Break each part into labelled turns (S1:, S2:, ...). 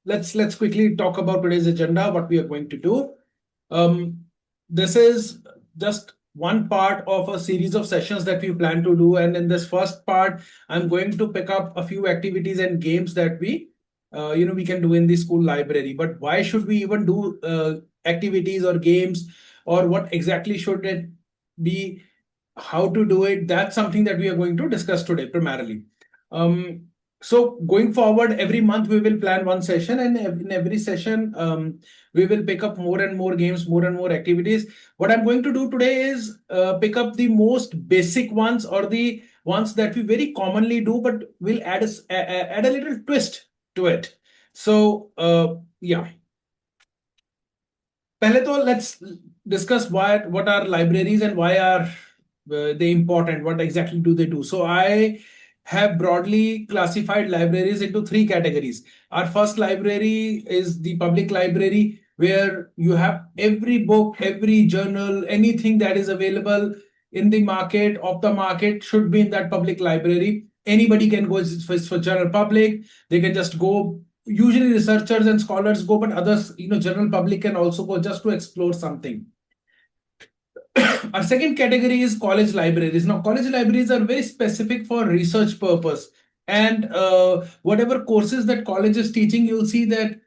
S1: Let's quickly talk about today's agenda, what we are going to do. This is just one part of a series of sessions that we plan to do. And in this first part, I'm going to pick up a few activities and games that we can do in the school library. But why should we even do activities or games, or what exactly should it be? How to do it? That's something that we are going to discuss today primarily. So going forward, every month we will plan one session, and in every session, we will pick up more and more games, more and more activities. What I'm going to do today is pick up the most basic ones, or the ones that we very commonly do, but we'll add a little twist to it. So yeah. पहले तो let's discuss what are libraries and why are they important. What exactly do they do? So I have broadly classified libraries into three categories. Our first library is the public library, where you have every book, every journal, anything that is available in the market, of the market, should be in that public library. Anybody can go. It's for general public. They can just go. Usually researchers and scholars go, but others, general public can also go just to explore something. Our second category is college libraries. Now, college libraries are very specific for research purpose, and whatever courses that college is teaching, you'll see that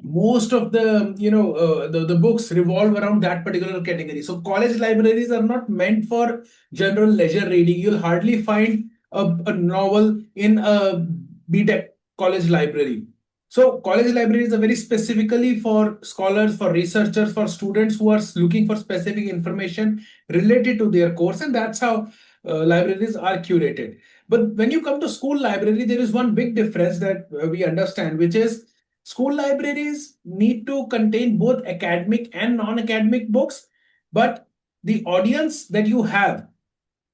S1: most of the books revolve around that particular category. So college libraries are not meant for general leisure reading. You'll hardly find a novel in a BTech college library. So college libraries are very specifically for scholars, for researchers, for students who are looking for specific information related to their course, and that's how libraries are curated. But when you come to school library, there is one big difference that we understand, which is school libraries need to contain both academic and non-academic books, but the audience that you have,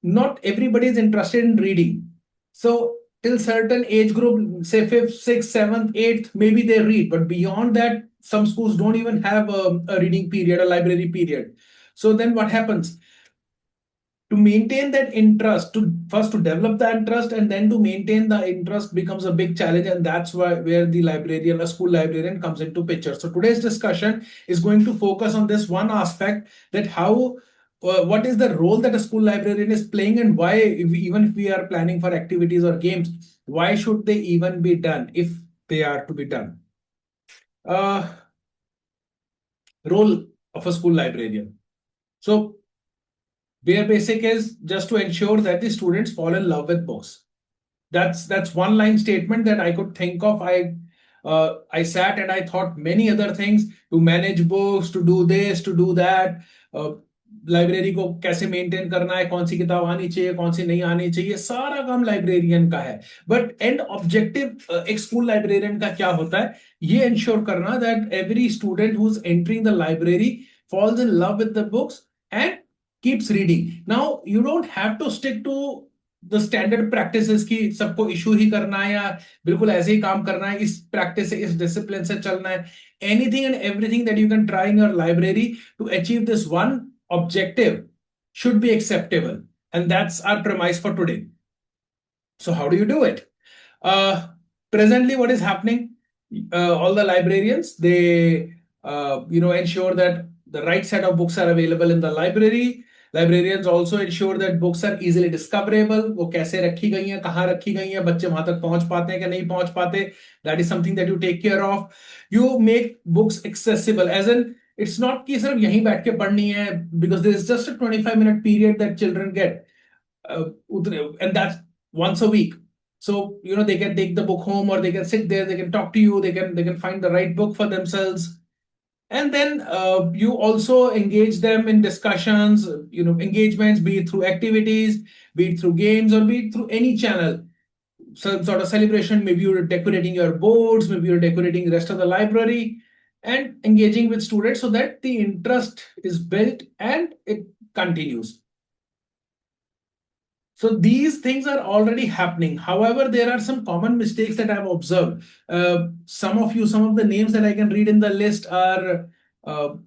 S1: not everybody is interested in reading. So till certain age group, say 5th, 6th, 7th, 8th, maybe they read, but beyond that, some schools don't even have a reading period, a library period. So then what happens? To maintain that interest, to first to develop the interest and then to maintain the interest becomes a big challenge, and that's where the librarian, a school librarian, comes into picture. So today's discussion is going to focus on this one aspect, that how what is the role that a school librarian is playing, and why, even if we are planning for activities or games, why should they even be done if they are to be done. Role of a school librarian. So bare basic is just to ensure that the students fall in love with books. That's one line statement that I could think of. I sat and I thought many other things, to manage books, to do this, to do that. Library को कैसे maintain करना है, कौन सी किताब आनी चाहिए, कौन सी नहीं आनी चाहिए, सारा काम लाइब्रेरियन का है. बट एंड ऑब्जेक्टिव एक स्कूल लाइब्रेरियन का क्या होता है, ये इंश्योर करना that every student who is entering the library falls in love with the books and keeps reading. Now you don't have to stick to the standard practices की सबको issue ही करना है या बिल्कुल ऐसे ही काम करना है, इस प्रैक्टिस से, इस डिसिप्लिन से चलना है. Anything and everything that you can try in your library to achieve this one objective should be acceptable, and that's our premise for today. So how do you do it? Presently what is happening, all the librarians, they ensure that the right set of books are available in the library. Librarians also ensure that books are easily discoverable. वो कैसे रखी गई हैं, कहाँ रखी गई हैं, बच्चे वहां तक पहुंच पाते हैं कि नहीं पहुंच पाते. That is something that you take care of. You make books accessible, as in it's not कि सिर्फ यहीं बैठ के पढ़नी है, because there is just a 25-minute period that children get, and that's once a week. So they can take the book home, or they can sit there, they can talk to you, they can find the right book for themselves. And then you also engage them in discussions, engagements, be it through activities, be it through games, or be it through any channel. Some sort of celebration, maybe you're decorating your boards, maybe you're decorating the rest of the library, and engaging with students so that the interest is built and it continues. So these things are already happening. However, there are some common mistakes that I've observed. Some of the names that I can read in the list are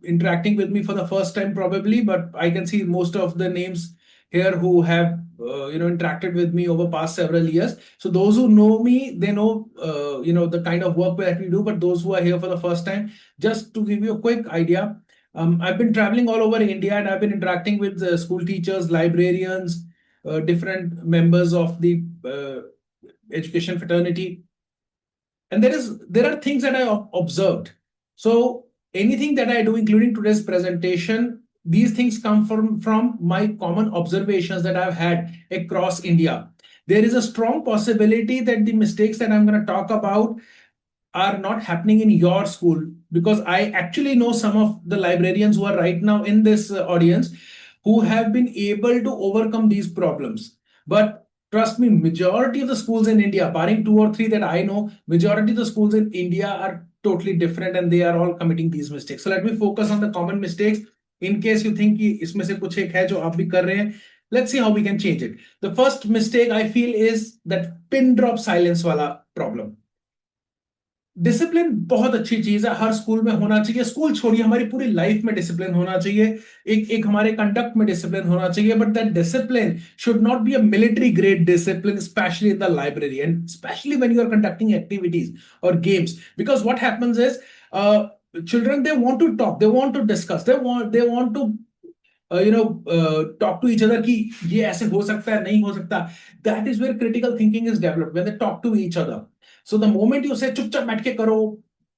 S1: interacting with me for the first time probably, but I can see most of the names here who have interacted with me over past several years. So those who know me, they know the kind of work that we do. But those who are here for the first time, just to give you a quick idea, I've been traveling all over India, and I've been interacting with school teachers, librarians, different members of the education fraternity, and there are things that I observed. So anything that I do, including today's presentation, these things come from my common observations that I've had across India. There is a strong possibility that the mistakes that I'm going to talk about are not happening in your school, because I actually know some of the librarians who are right now in this audience who have been able to overcome these problems. But trust me, majority of the schools in India, barring two or three that I know, majority of the schools in India are totally different, and they are all committing these mistakes. So let me focus on the common mistakes. In case you think कि इसमें से कुछ एक है जो आप भी कर रहे हैं, let's see how we can change it. The first mistake I feel is that pin drop silence वाला problem. डिसिप्लिन बहुत अच्छी चीज है, हर स्कूल में होना चाहिए। स्कूल छोड़िए, हमारी पूरी लाइफ में डिसिप्लिन होना चाहिए, एक हमारे कंडक्ट में डिसिप्लिन होना चाहिए। But that discipline should not be a military grade discipline, specially in the library and specially when you are conducting activities और games, because what happens is children, they want to talk, they want to discuss, they want to talk to each other कि ये ऐसे हो सकता है, नहीं हो सकता। That is where critical thinking is developed, when they talk to each other. So the moment you say चुपचाप बैठ के करो,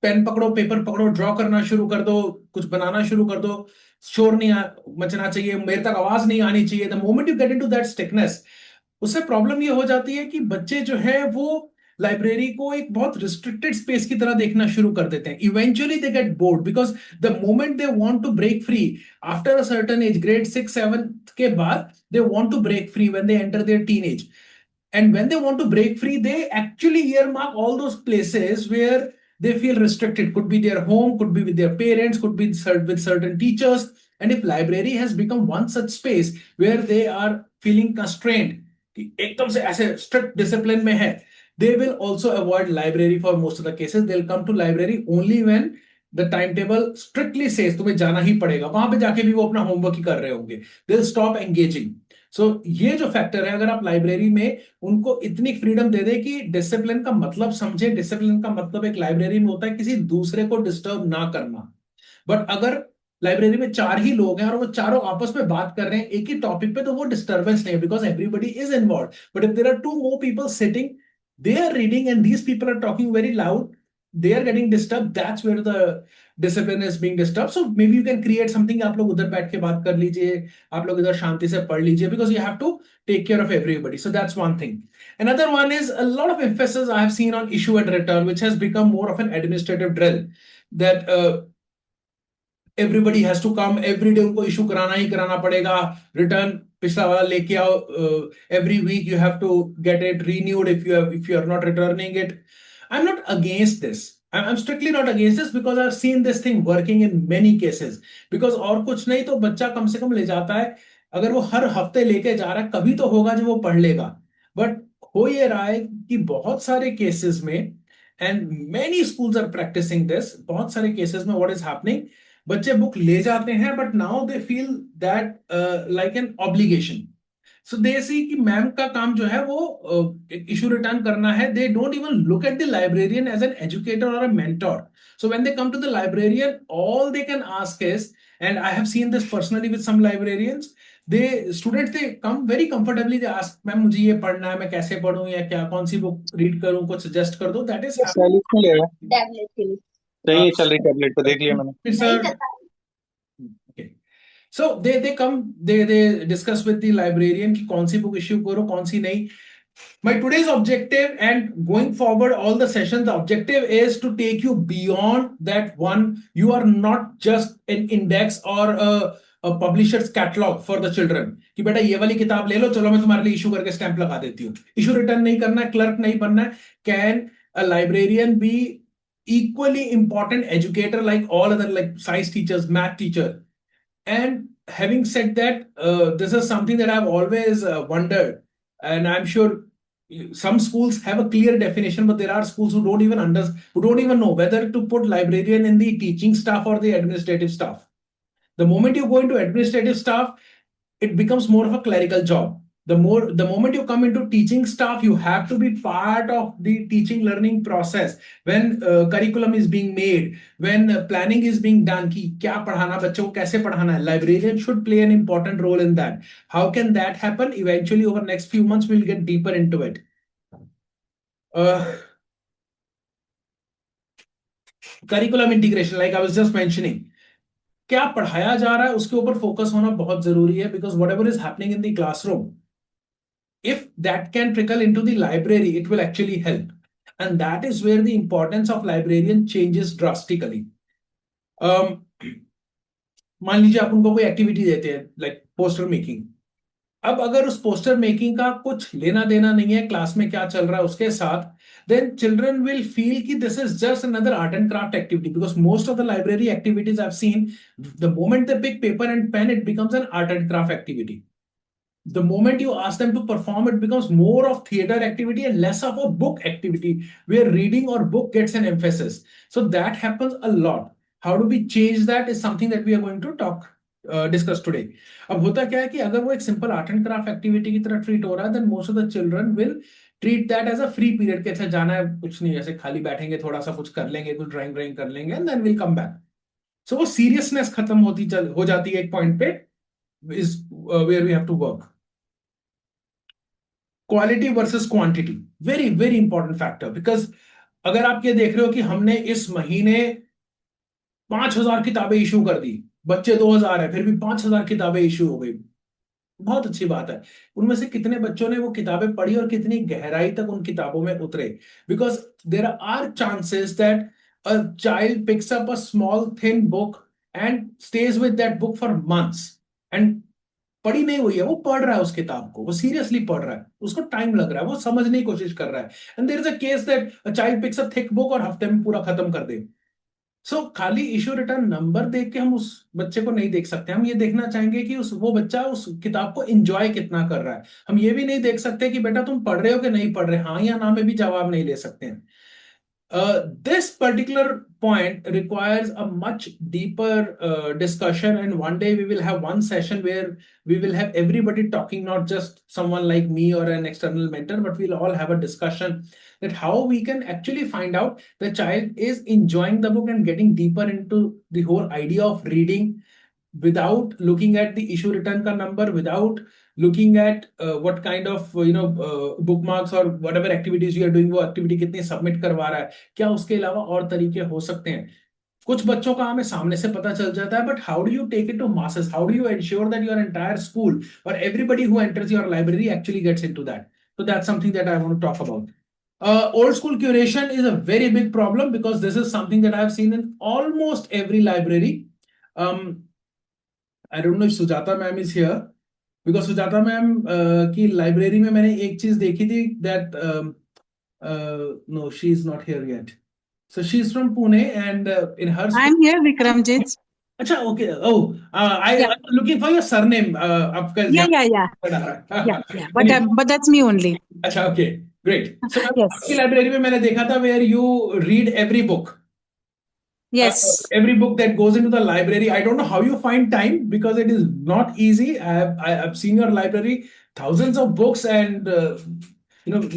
S1: पेन पकड़ो, पेपर पकड़ो, ड्रॉ करना शुरू कर दो, कुछ बनाना शुरू कर दो, शोर नहीं मचना चाहिए, मेरे तक आवाज नहीं आनी चाहिए, the moment you get into that strictness, उससे प्रॉब्लम ये हो जाती है कि बच्चे जो है वो लाइब्रेरी को एक बहुत रिस्ट्रिक्टेड स्पेस की तरह देखना शुरू कर देते हैं। Eventually they get bored, because the moment they want to break free after a certain age, grade 6-7 के बाद, they want to break free when they enter their teenage, and when they want to break free, they actually earmark all those places where they feel restricted. Could be their home, could be with their parents, could be with certain teachers. And if library has become one such space where they are feeling constrained, एकदम से ऐसे strict discipline में है, they will also avoid library for most of the cases. They'll come to library only when the timetable strictly says तुम्हें जाना ही पड़ेगा। वहां पे जाके भी वो अपना होमवर्क ही कर रहे होंगे। They'll stop engaging. सो ये जो फैक्टर है, अगर आप लाइब्रेरी में उनको इतनी फ्रीडम दे दे कि डिसिप्लिन का मतलब समझे, डिसिप्लिन का मतलब एक लाइब्रेरी में होता है किसी दूसरे को डिस्टर्ब ना करना। बट अगर लाइब्रेरी में 4 ही लोग हैं और वो चारों आपस में बात कर रहे हैं एक ही टॉपिक पे, तो वो डिस्टर्बेंस नहीं है, because everybody is involve. But if there are 2 more people sitting, they are reading and these people are talking very loud, they are getting disturbed, that's where the discipline is being disturbed. So maybe you can create something, आप लोग उधर बैठ के बात कर लीजिए, आप लोग इधर शांति से पढ़ लीजिए, because you have to take care of everybody. So that's one thing. Another one is a lot of emphasis I have seen on issue and return, which has become more of an administrative drill, that everybody has to come every day, उनको issue कराना ही कराना पड़ेगा, return पिछला वाला लेके आओ, every week you have to get it renewed if you are not returning it. I'm not against this. I'm strictly not against this, because I've seen this thing working in many cases. Because और कुछ नहीं तो बच्चा कम से कम ले जाता है, अगर वो हर हफ्ते लेके जा रहा है, कभी तो होगा जब वो पढ़ लेगा। बट हो ये रहा है कि बहुत सारे केसेस में, and many schools are practising this, बहुत सारे केसेस में व्हाट इज हैपनिंग, बच्चे बुक ले जाते हैं, but now they feel that like an obligation. So they see कि मैम का काम जो है वो इशू रिटर्न करना है। They don't even look at the librarian as an educator और a mentor. So when they come to the librarian, all they can ask is, and I have seen this personally with some librarians, they students they come very comfortably, they ask ma'am मुझे ये पढ़ना है, मैं कैसे पढ़ूं, या क्या कौन सी बुक रीड करूं, कुछ सजेस्ट कर दो। दैट इज
S2: टैबलेट में ले रहा है, टैबलेट के लिए सही चल रही, टैबलेट पे देख लिया मैंने
S1: sir. So they come, they discuss with the librarian कि कौन सी बुक इश्यू करो, कौन सी नहीं। My today's objective, and going forward all the sessions, the objective is to take you beyond that one. You are not just an index or a publisher's catalog for the children कि बेटा ये वाली किताब ले लो, चलो मैं तुम्हारे लिए इशू करके स्टैंप लगा देती हूँ। इशू रिटर्न नहीं करना है, क्लर्क नहीं बनना है। Can a librarian be equally important educator like all other, like science teachers, math teacher? And having said that, this is something that I've always wondered, and I'm sure some schools have a clear definition, but there are schools who don't even know whether to put librarian in the teaching staff or the administrative staff. The moment you go into administrative staff, it becomes more of a clerical job. The moment you come into teaching staff, you have to be part of the teaching learning process. When curriculum is being made, when planning is being done कि क्या पढ़ाना, बच्चों को कैसे पढ़ाना है, librarian should play an important role in that. How can that happen? Eventually over next few months we'll get deeper into it. Curriculum integration, like I was just mentioning, क्या पढ़ाया जा रहा है उसके ऊपर फोकस होना बहुत जरूरी है, because whatever is happening in the classroom, if that can trickle into the library, it will actually help. And that is where the importance of librarian changes drastically. मान लीजिए आप उनको कोई एक्टिविटी देते हैं लाइक पोस्टर मेकिंग. अब अगर उस पोस्टर मेकिंग का कुछ लेना देना नहीं है क्लास में क्या चल रहा है उसके साथ, then children will feel कि this is just another art and craft activity, because most of the library activities I've seen, the moment they pick paper and pen, it becomes an art and craft activity. The moment you ask them to perform, it becomes more of theater activity and less of a book activity where reading or book gets an emphasis. So that happens a lot. How do we change that is something that we are going to discuss today. अब होता क्या है कि अगर वो एक simple art and craft activity की तरह ट्रीट हो रहा है, then most of the children will treat that as a free period. के अच्छा जाना है कुछ नहीं, ऐसे खाली बैठेंगे, थोड़ा सा कुछ कर लेंगे, कुछ ड्राइंग कर लेंगे, and then we'll come back. So वो सीरियसनेस खत्म हो जाती है एक पॉइंट पे, is where we have to work. Quality versus quantity, very very important factor. Because अगर आप ये देख रहे हो कि हमने इस महीने 5,000 किताबें इशू कर दी, बच्चे 2,000 है फिर भी 5,000 किताबें इशू हो गई, बहुत अच्छी बात है. उनमें से कितने बच्चों ने वो किताबें पढ़ी और कितनी गहराई तक उन किताबों में उतरे? Because there are chances that a child picks up a small thin book and stays with that book for months, and पढ़ी नहीं हुई है, वो पढ़ रहा है उस किताब को, वो सीरियसली पढ़ रहा है, उसको टाइम लग रहा है, वो समझने की कोशिश कर रहा है. And there is a case that a child picks a thick book और हफ्ते में पूरा खत्म कर दे. सो खाली इशू रिटर्न नंबर देख के हम उस बच्चे को नहीं देख सकते. हम ये देखना चाहेंगे कि वो बच्चा उस किताब को एंजॉय कितना कर रहा है. हम ये भी नहीं देख सकते कि बेटा तुम पढ़ रहे हो कि नहीं पढ़ रहे, हाँ या ना में भी जवाब नहीं ले सकते हैं. This particular point requires a much deeper discussion, and one day we will have one session where we will have everybody talking, not just someone like me or an external mentor, but we'll all have a discussion that how we can actually find out the child is enjoying the book and getting deeper into the whole idea of reading without looking at the issue return ka number, without looking at what kind of bookmarks or whatever activities you are doing, वो activity कितनी submit करवा रहा है, क्या उसके अलावा और तरीके हो सकते हैं. कुछ बच्चों का हमें सामने से पता चल जाता है, but how do you take it to masses? How do you ensure that your entire school or everybody who enters your library actually gets into that? So that's something that I want to talk about. Old school curation is a very big problem, because this is something that I have seen in almost every library. I don't know if Sujata ma'am is here, because Sujata ma'am की library में मैंने एक चीज देखी थी that no, she is not here yet. So she is from Pune, and in her school.
S3: I'm here, Vikramjit.
S1: अच्छा, okay. Oh, I'm looking for your surname. आपका
S3: Yeah. But that's me only.
S1: अच्छा, okay, great. So
S3: Yes.
S1: आपकी library में मैंने देखा था where you read every book.
S3: Yes.
S1: Every book that goes into the library. I don't know how you find time, because it is not easy. I've seen your library, thousands of books, and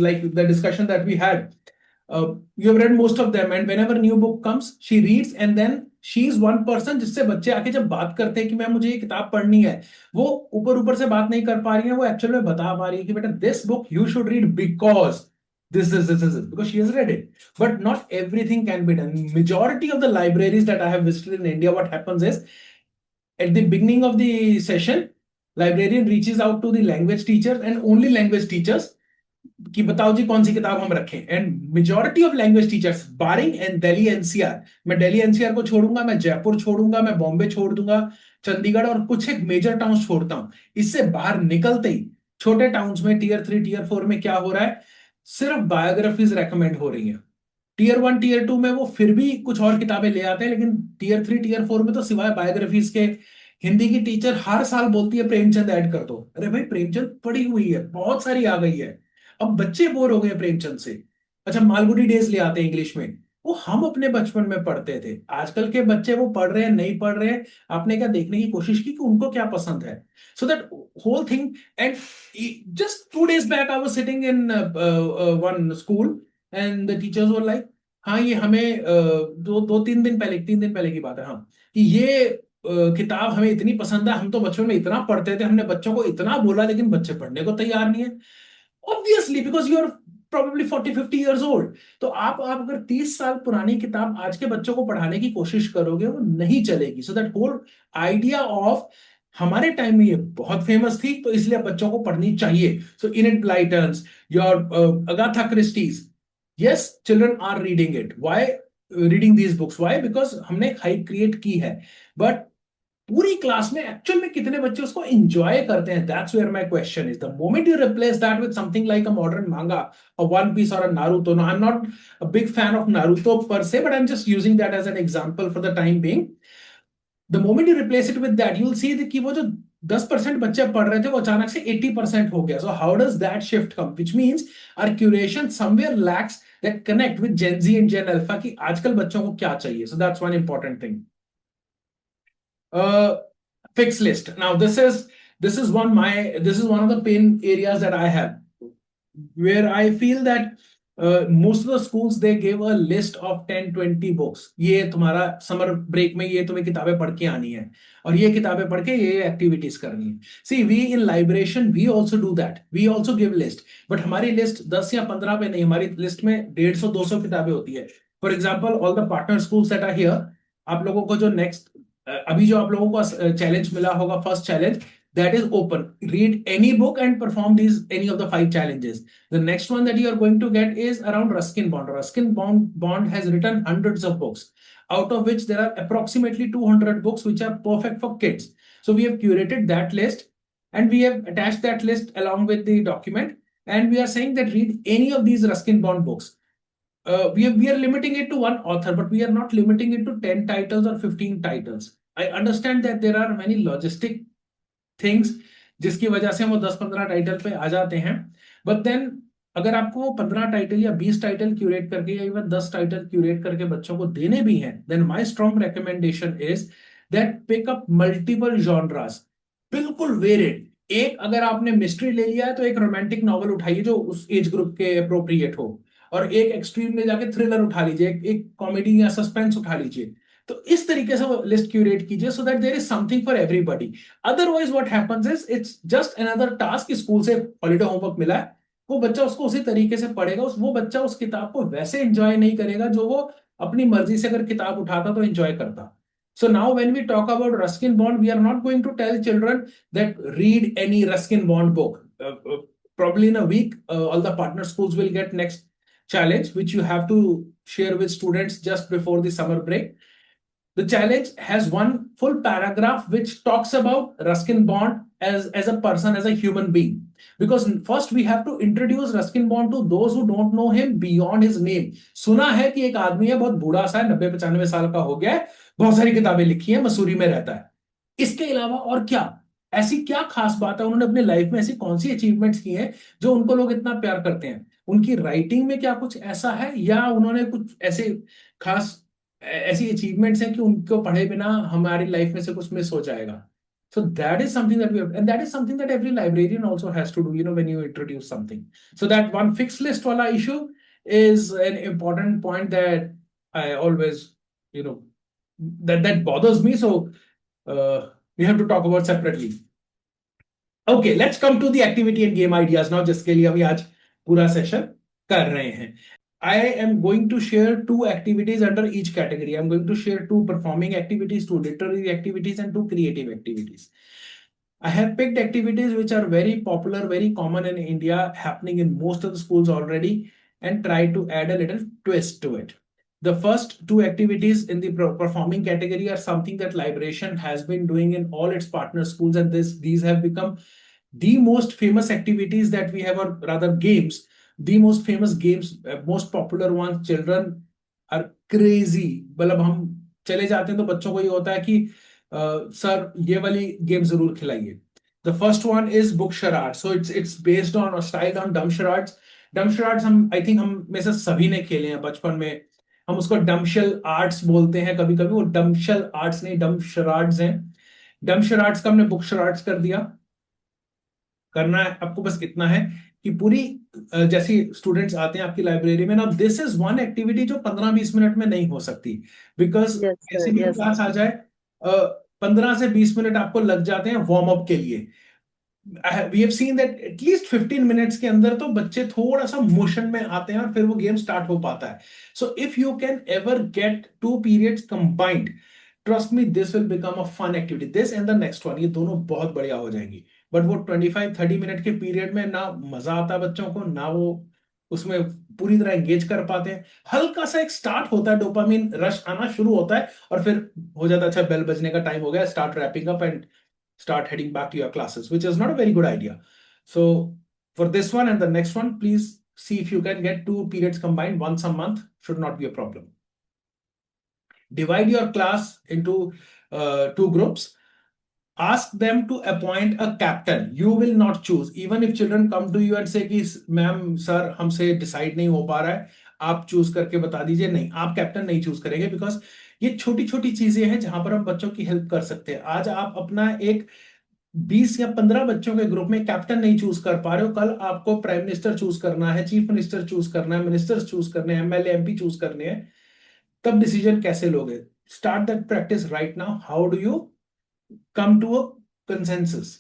S1: like the discussion that we had, you have read most of them, and whenever new book comes, she reads, and then she is one person जिससे बच्चे आके जब बात करते हैं कि ma'am मुझे ये किताब पढ़नी है, वो ऊपर ऊपर से बात नहीं कर पा रही है, वो एक्चुअल में बता पा रही है कि बेटा this book you should read because this, because she has read it. But not everything can be done. Majority of the libraries that I have visited in India, what happens is, at the beginning of the session, librarian reaches out to the language teachers and only language teachers कि बताओ जी कौन सी किताब हम रखें. And majority of language teachers barring and Delhi NCR, मैं Delhi NCR को छोड़ूंगा, मैं जयपुर छोड़ूंगा, मैं बॉम्बे छोड़ दूंगा, चंडीगढ़ और कुछ एक मेजर टाउन्स छोड़ता हूं. इससे बाहर निकलते ही छोटे टाउन्स में टियर 3 टियर 4 में क्या हो रहा है, सिर्फ बायोग्राफीज रेकमेंड हो रही हैं. टियर 1 टियर 2 में वो फिर भी कुछ और किताबें ले आते हैं, लेकिन टियर 3 टियर 4 में तो सिवाय बायोग्राफीज के हिंदी की टीचर हर साल बोलती है प्रेमचंद ऐड कर दो. अरे भाई, प्रेमचंद पढ़ी हुई है, बहुत सारी आ गई है, अब बच्चे बोर हो गए प्रेमचंद से. अच्छा, मालगुडी डेज ले आते हैं इंग्लिश में, वो हम अपने बचपन में पढ़ते थे। आजकल के बच्चे वो पढ़ रहे हैं नहीं पढ़ रहे हैं, आपने क्या देखने की कोशिश की कि उनको क्या पसंद है? So that whole thing. And just 2 days back I was sitting in one school and the teachers were like, हाँ ये हमें दो 3 दिन पहले, 3 दिन पहले की बात है, हाँ, कि ये किताब हमें इतनी पसंद है, हम तो बचपन में इतना पढ़ते थे, हमने बच्चों को इतना बोला लेकिन बच्चे पढ़ने को तैयार नहीं है। Obviously because you are probably 40-50 years old। तो आप अगर 30 साल पुरानी किताब आज के बच्चों को पढ़ाने की कोशिश करोगे, वो नहीं चलेगी। So that whole idea of हमारे टाइम में ये बहुत फेमस थी, तो इसलिए बच्चों को पढ़नी चाहिए। So Enid Blytons, your Agatha Christies, yes children are reading it. Why reading these books? Why? Because हमने एक हाइप क्रिएट की है, बट पूरी क्लास में एक्चुअल में कितने बच्चे उसको एंजॉय करते हैं? That's where my question is. The moment you replace that with something like a modern manga, a One Piece और a Naruto. No, I am not a big fan of Naruto per se, but I'm just using that as an example for the time being. The moment you replace it with that, you'll see कि वो जो 10% बच्चे पढ़ रहे थे वो अचानक से 80% हो गया। So how does that shift come? Which means our curation somewhere lacks that connect with Gen Z and Gen Alpha कि आजकल बच्चों को क्या चाहिए। So that's one important thing. Fixed list. Now this is one of the pain areas that I have, where I feel that most of the schools they give a list of 10-20 books। ये तुम्हारा summer break में ये तुम्हें किताबें पढ़ के आनी है, और ये किताबें पढ़ के ये एक्टिविटीज करनी है। See we in liberation we also do that, we also give list, but हमारी लिस्ट 10 या 15 पे नहीं, हमारी लिस्ट में 150-200 किताबें होती है। For example all the partner schools that are here, आप लोगों को जो नेक्स्ट अभी जो आप लोगों को चैलेंज मिला होगा, first challenge, that is open. Read any book and perform any of the 5 challenges. The next one that you are going to get is around Ruskin Bond. Ruskin Bond has written hundreds of books, out of which there are approximately 200 books which are perfect for kids. So we have curated that list, and we have attached that list along with the document, and we are saying that read any of these Ruskin Bond books. We are limiting it to one author, but we are not limiting it to 10 titles or 15 titles. I understand that there are many logistic things जिसकी वजह से वो 10-15 title पे आ जाते हैं, but then अगर आपको 15 title या 20 टाइटल क्यूरेट करके या इवन 10 टाइटल क्यूरेट करके बच्चों को देने भी हैं, then my strong recommendation is that pick up multiple genres, बिल्कुल वेरिड। एक अगर आपने मिस्ट्री ले लिया है तो एक रोमांटिक नॉवल उठाइए जो उस एज ग्रुप के अप्रोप्रिएट हो, और एक एक्सट्रीम में जाके थ्रिलर उठा लीजिए, एक कॉमेडी या सस्पेंस उठा लीजिए। तो इस तरीके से वो लिस्ट क्यूरेट कीजिए, so that there is something for everybody. Otherwise what happens is it's just another task. School से हॉलीडे होमवर्क मिला है, वो बच्चा उसको उसी तरीके से पढ़ेगा, वो बच्चा उस किताब को वैसे एंजॉय नहीं करेगा जो वो अपनी मर्जी से अगर किताब उठाता तो एंजॉय करता। So now when we talk about Ruskin Bond, we are not going to tell children that read any Ruskin Bond book. Probably in a week, all the partner schools will get next challenge, which you have to share with students just before the summer break. The challenge has one full paragraph which talks about Ruskin Bond as a person, as a human being. Because first we have to introduce Ruskin Bond to those who don't know him beyond his name. सुना है कि एक आदमी है, बहुत बूढ़ा सा है, 90-95 साल का हो गया है, बहुत सारी किताबें लिखी है, मसूरी में रहता है। इसके अलावा और क्या, ऐसी क्या खास बात है, उन्होंने अपने लाइफ में ऐसी कौन सी अचीवमेंट्स की हैं जो उनको लोग इतना प्यार करते हैं? उनकी राइटिंग में क्या कुछ ऐसा है, या उन्होंने कुछ ऐसे खास ऐसी अचीवमेंट्स हैं कि उनको पढ़े बिना हमारी लाइफ में से कुछ मिस हो जाएगा? So that is something that we have, and that is something that every librarian also has to do, when you introduce something. So that one fixed list wala issue is an important point that I always, that bothers me. So we have to talk about separately. Okay, let's come to the activity and game ideas now, जिसके लिए हम आज पूरा session कर रहे हैं। I am going to share 2 activities under each category. I'm going to share 2 performing activities, 2 literary activities, and 2 creative activities. I have picked activities which are very popular, very common in India, happening in most of the schools already, and try to add a little twist to it. The first 2 activities in the performing category are something that Liberation has been doing in all its partner schools, and these have become the most famous activities that we have, or rather games, the most famous games, most popular ones. Children are crazy. मतलब हम चले जाते हैं तो बच्चों को ये होता है कि सर ये वाली गेम जरूर खिलाइए। The first one is book charades. So it's based on or styled on dumb charades. Dumb charades हम I think हम में से सभी ने खेले हैं बचपन में। हम उसको डमशल आर्ट्स बोलते हैं कभी कभी, वो डमशल आर्ट्स नहीं, डम शराड्स हैं। डम शराड्स का हमने बुक शराड्स कर दिया। करना है आपको बस इतना है कि पूरी जैसे स्टूडेंट्स आते हैं आपकी लाइब्रेरी में ना, दिस इज वन एक्टिविटी जो 15-20 मिनट में नहीं हो सकती, बिकॉज
S3: Yes, sir.
S1: ऐसी भी
S3: Yes.
S1: क्लास आ जाए 15 से 20 मिनट आपको लग जाते हैं वार्म अप के लिए। We have seen that at least 15 minutes के अंदर तो बच्चे थोड़ा सा मोशन में आते हैं और फिर वो गेम स्टार्ट हो पाता है। So if you can ever get 2 periods combined, trust me this will become a fun activity, this and the next one, ये दोनों बहुत बढ़िया हो जाएंगी। बट वो 25-30 मिनट के पीरियड में ना मजा आता है बच्चों को, ना वो उसमें पूरी तरह एंगेज कर पाते हैं। हल्का सा एक स्टार्ट होता है, डोपामिन रश आना शुरू होता है और फिर हो जाता है अच्छा बेल बजने का टाइम हो गया, start wrapping up and start heading back to your classes, which is not a very good idea. So for this one and the next one, please see if you can get 2 periods combined once a month, should not be a problem. Divide your class into 2 groups. Ask them to appoint a captain. You will not choose. Even if children come to you and say कि ma'am sir हमसे decide नहीं हो पा रहा है, आप choose करके बता दीजिए, नहीं आप कैप्टन नहीं चूज करेंगे, बिकॉज ये छोटी छोटी चीजें हैं जहां पर हम बच्चों की हेल्प कर सकते हैं। आज आप अपना एक 20 या 15 बच्चों के ग्रुप में कैप्टन नहीं चूज कर पा रहे हो, कल आपको प्राइम मिनिस्टर चूज करना है, चीफ मिनिस्टर चूज करना है, मिनिस्टर्स चूज करने हैं, एमएलए एमपी चूज करने हैं, तब डिसीजन कैसे लोगे? Start that practice right now. How do you come to a consensus?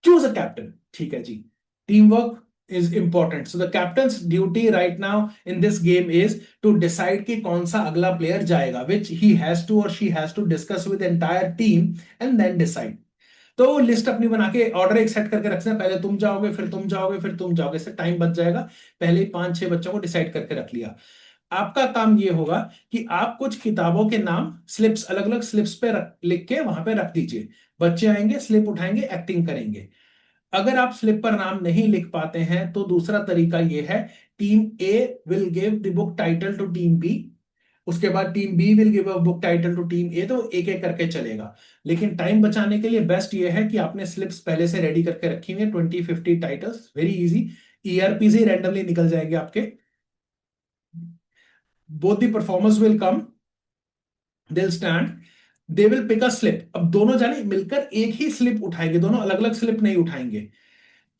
S1: Choose a captain. ठीक है जी, team work is important. So the captain's duty right now in this game is to decide कि कौन सा अगला player जाएगा, which he has to or she has to discuss with the entire team and then decide. तो वो list अपनी बना के ऑर्डर एक सेट करके रखते हैं, पहले तुम जाओगे फिर तुम जाओगे फिर तुम जाओगे, इससे टाइम बच जाएगा। पहले ही 5-6 बच्चों को डिसाइड करके रख लिया। आपका काम ये होगा कि आप कुछ किताबों के नाम स्लिप्स, अलग अलग स्लिप्स पे लिख के वहां पे रख दीजिए। बच्चे आएंगे, स्लिप उठाएंगे, एक्टिंग करेंगे। अगर आप स्लिप पर नाम नहीं लिख पाते हैं तो दूसरा तरीका यह है, team A will give the book title to team B, उसके बाद team B will give a book title to team A, तो एक एक करके चलेगा। लेकिन टाइम बचाने के लिए बेस्ट ये है कि आपने स्लिप्स पहले से रेडी करके रखी हुई है, 20-50 टाइटल्स, वेरी इजी, ईआरपी से रैंडमली निकल जाएंगे आपके। Both the performers will come, they will stand, they will pick a slip. अब दोनों जाने मिलकर एक ही स्लिप उठाएंगे, दोनों अलग अलग स्लिप नहीं उठाएंगे।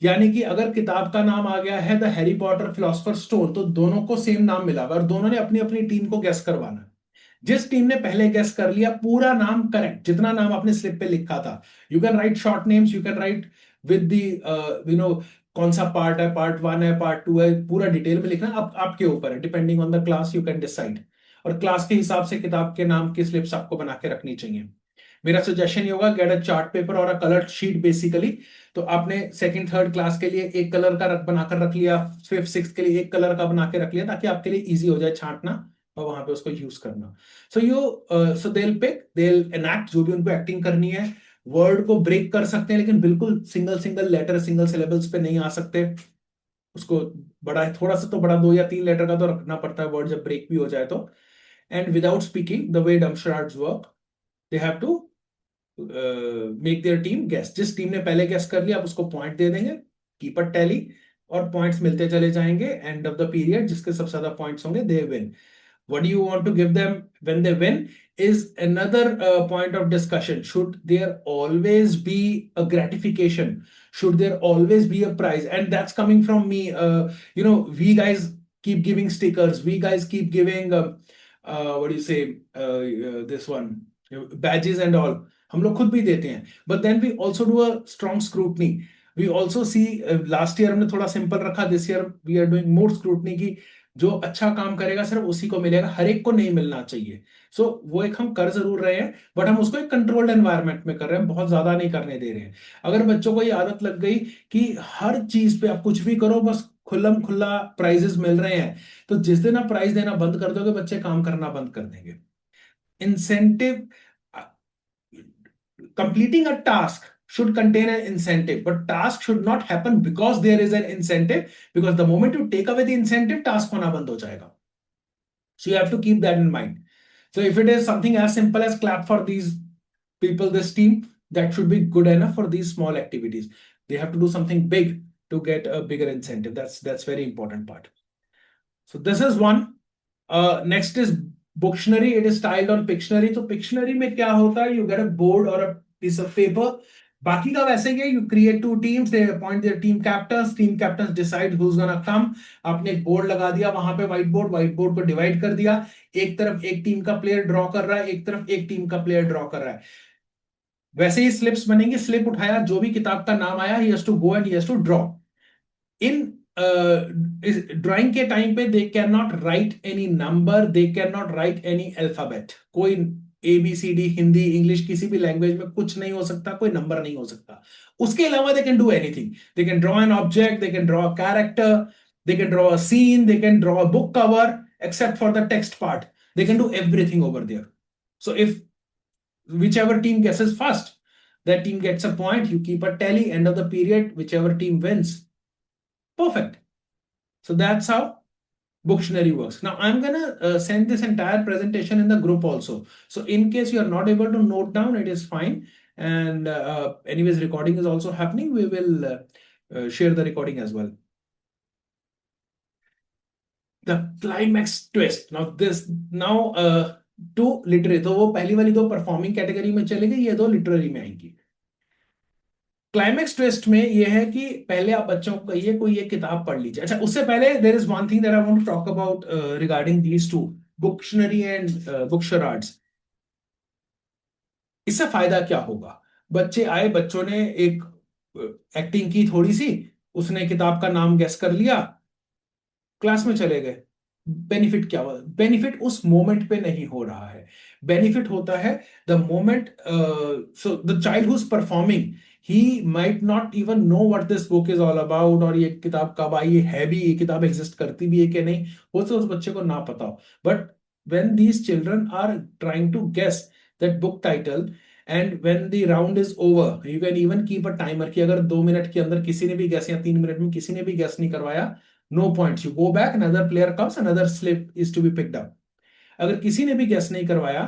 S1: यानी कि अगर किताब का नाम आ गया है the Harry Potter philosopher stone, तो दोनों को सेम नाम मिला और दोनों ने अपनी अपनी टीम को गेस करवाना। जिस टीम ने पहले गेस कर लिया पूरा नाम करेक्ट, जितना नाम आपने स्लिप पे लिखा था, you can write short names, you can write with the you know कौन सा पार्ट है, पार्ट 1 है, पार्ट 2 है, पूरा डिटेल में लिखना अब आपके ऊपर है, depending on the class you can decide. और क्लास के हिसाब से किताब के नाम की स्लिप्स आपको बना के रखनी चाहिए। मेरा सजेशन ये होगा, गेट अ चार्ट पेपर और अ कलर शीट बेसिकली। तो आपने सेकंड थर्ड क्लास के लिए एक कलर का बनाकर रख लिया, फिफ्थ सिक्स के लिए एक कलर का बना के रख लिया, ताकि आपके लिए इजी हो जाए छांटना और वहां पे उसको यूज करना। So they will pick, they will enact, जो भी उनको एक्टिंग करनी है। वर्ड को ब्रेक कर सकते हैं लेकिन बिल्कुल single single letter, single syllables पे नहीं आ सकते। उसको बड़ा, थोड़ा सा तो बड़ा 2 या 3 लेटर का तो रखना पड़ता है वर्ड, जब ब्रेक भी हो जाए तो। And without speaking, the way dumb charades work, they have to make their team guess. जिस टीम ने पहले गेस कर लिया आप उसको पॉइंट दे देंगे, कीप अ टैली, और पॉइंट्स मिलते चले जाएंगे। एंड ऑफ द पीरियड जिसके सबसे ज्यादा पॉइंट्स होंगे they win. What do you want to give them when they win is another point of discussion. Should there always be a gratification? Should there always be a prize? And that's coming from me. We guys keep giving stickers. We guys keep giving, what do you say, this one, badges and all. हम लोग खुद भी देते हैं, but then we also do a strong scrutiny. We also see, last year हमने थोड़ा simple रखा, this year we are doing more scrutiny की जो अच्छा काम करेगा सिर्फ उसी को मिलेगा, हर एक को नहीं मिलना चाहिए। वो एक हम कर जरूर रहे हैं, बट हम उसको एक कंट्रोल्ड एनवायरनमेंट में कर रहे हैं, बहुत ज्यादा नहीं करने दे रहे हैं। अगर बच्चों को ये आदत लग गई कि हर चीज पे आप कुछ भी करो बस खुल्लम खुल्ला प्राइजेस मिल रहे हैं, तो जिस दिन आप प्राइज देना बंद कर दोगे बच्चे काम करना बंद कर देंगे। Incentive, completing a task should contain an incentive, but task should not happen because there is an incentive, because the moment you take away the incentive, task hona band ho jayega. So you have to keep that in mind. So if it is something as simple as clap for these people, this team, that should be good enough for these small activities. They have to do something big to get a bigger incentive. That's very important part. So this is one. Next is Booktionary, it is styled on Pictionary. तो Pictionary में क्या होता है? You get a board or a piece of paper. बाकी का वैसे ही है, you create two teams, they appoint their team captains decide who's gonna come. आपने एक बोर्ड लगा दिया वहां पे, व्हाइट बोर्ड को डिवाइड कर दिया, एक तरफ एक टीम का प्लेयर ड्रॉ कर रहा है, एक तरफ एक टीम का प्लेयर ड्रॉ कर रहा है। वैसे ही स्लिप्स बनेंगे, स्लिप उठाया, जो भी किताब का नाम आया, he has to go and he has to draw. In drawing के टाइम पे they can not right any number, they can not right any alphabet, कोई ABCD हिंदी इंग्लिश किसी भी लैंग्वेज में कुछ नहीं हो सकता, कोई नंबर नहीं हो सकता। उसके अलावा they can do anything, they can draw an object, they can draw a character, they can draw a scene, they can draw a book cover, except for the text part, they can do everything over there. So if whichever team guesses first, that team gets a point, you keep a tally, end of the period, whichever team wins. Perfect. So that's how Booktionary works. Now I'm gonna send this entire presentation in the group also. So in case you are not able to note down, it is fine. And anyways, recording is also happening. We will share the recording as well. The climax twist. Now two literary. तो वो पहली वाली दो performing category में चले गई, ये दो लिटरेरी में आएंगी। क्लाइमेक्स ट्विस्ट में ये है कि पहले आप बच्चों को कहिए कोई ये किताब पढ़ लीजिए। अच्छा, उससे पहले there is one thing that I want to talk about regarding these two, booktionary and book charades. इससे फायदा क्या होगा? बच्चे आए, बच्चों ने एक एक्टिंग की थोड़ी सी, उसने किताब का नाम गेस कर लिया, क्लास में चले गए। बेनिफिट क्या हुआ? बेनिफिट उस मोमेंट पे नहीं हो रहा है, बेनिफिट होता है the moment. So the child who is performing, he might not even know what this book is all about, और ये किताब कब आई है भी, ये किताब एग्जिस्ट करती भी है कि नहीं, हो तो उस बच्चे को ना पता हो। But when these children are trying to guess that book title, and when the round is over, you can even keep a timer कि अगर 2 मिनट के अंदर किसी ने भी गैस, या 3 मिनट में किसी ने भी गैस नहीं करवाया, no points, you go back, another player comes, another slip is to be picked up. अगर किसी ने भी गैस नहीं करवाया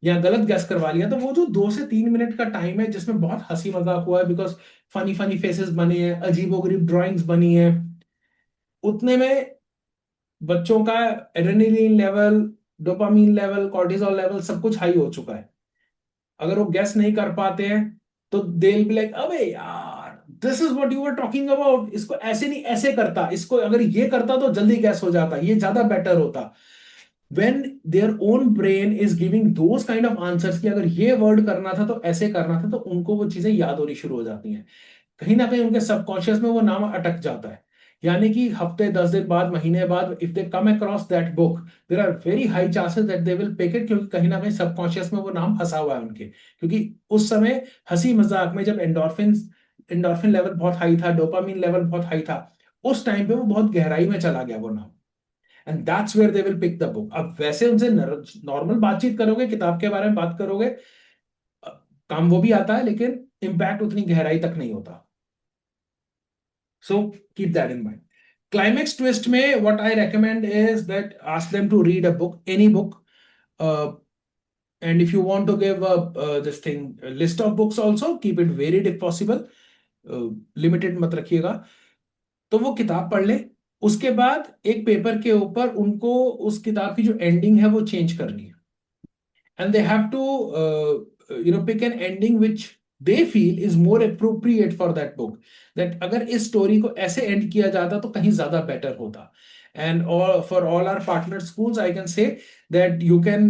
S1: या गलत गैस करवा लिया, तो वो जो 2 से 3 मिनट का टाइम है जिसमें बहुत हंसी मजाक हुआ है, बिकॉज फनी फनी फेसेस बने हैं, अजीबोगरीब ड्राइंग्स बनी है, उतने में बच्चों का adrenaline level, dopamine level, cortisol level सब कुछ हाई हो चुका है। अगर वो गैस नहीं कर पाते हैं तो दे विल बी लाइक, अबे यार, this is what you were talking about, इसको ऐसे नहीं ऐसे करता, इसको अगर ये करता तो जल्दी गैस हो जाता, ये ज्यादा बेटर होता। when their own brain is giving those kind of answers कि अगर ये वर्ड करना था तो ऐसे करना था, तो उनको वो चीजें याद होनी शुरू हो जाती हैं। कहीं ना कहीं उनके सबकॉन्शियस में वो नाम अटक जाता है, यानी कि हफ्ते 10 दिन बाद, महीने बाद, if they come across that book, there are very high chances that they will pick it, क्योंकि कहीं ना कहीं सबकॉन्शियस में वो नाम फंसा हुआ है उनके। क्योंकि उस समय हंसी मजाक में जब एंडोर्फिन लेवल बहुत हाई था, डोपामिन लेवल बहुत हाई था, उस टाइम पे वो बहुत गहराई में चला गया वो नाम, and that's where they will pick the book. अब वैसे उनसे नॉर्मल बातचीत करोगे, किताब के बारे में बात करोगे, काम वो भी आता है, लेकिन इंपैक्ट उतनी गहराई तक नहीं होता। So keep that in mind. Climax twist में what I recommend is that ask them to read a book, any book, and if you want to give this thing a list of books also, keep it varied if possible, limited मत रखिएगा। तो वो किताब पढ़ ले, उसके बाद एक पेपर के ऊपर उनको उस किताब की जो एंडिंग है वो चेंज करनी है, and they have to pick an ending which they feel is more appropriate for that book, that अगर इस स्टोरी को ऐसे एंड किया जाता तो कहीं ज्यादा बेटर होता। And for all our partner schools, I can say that you can,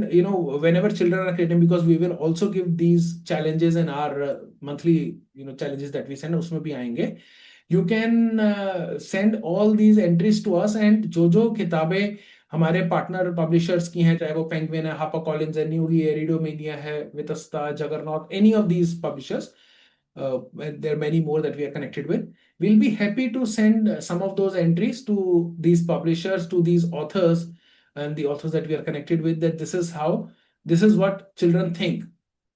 S1: whenever children are creating, because we will also give these challenges in our monthly, challenges that we send, उसमें भी आएंगे। You can send all these entries to us, and जो किताबें हमारे partner publishers की हैं, चाहे वो पेंगुइन है, हापर कॉलिंस है, न्यूली है, रीडोमेनिया है, Vitasta, juggernaut, any of these publishers, there are many more that we are connected with. We'll be happy to send some of those entries to these publishers, to these authors, and the authors that we are connected with, that this is what children think.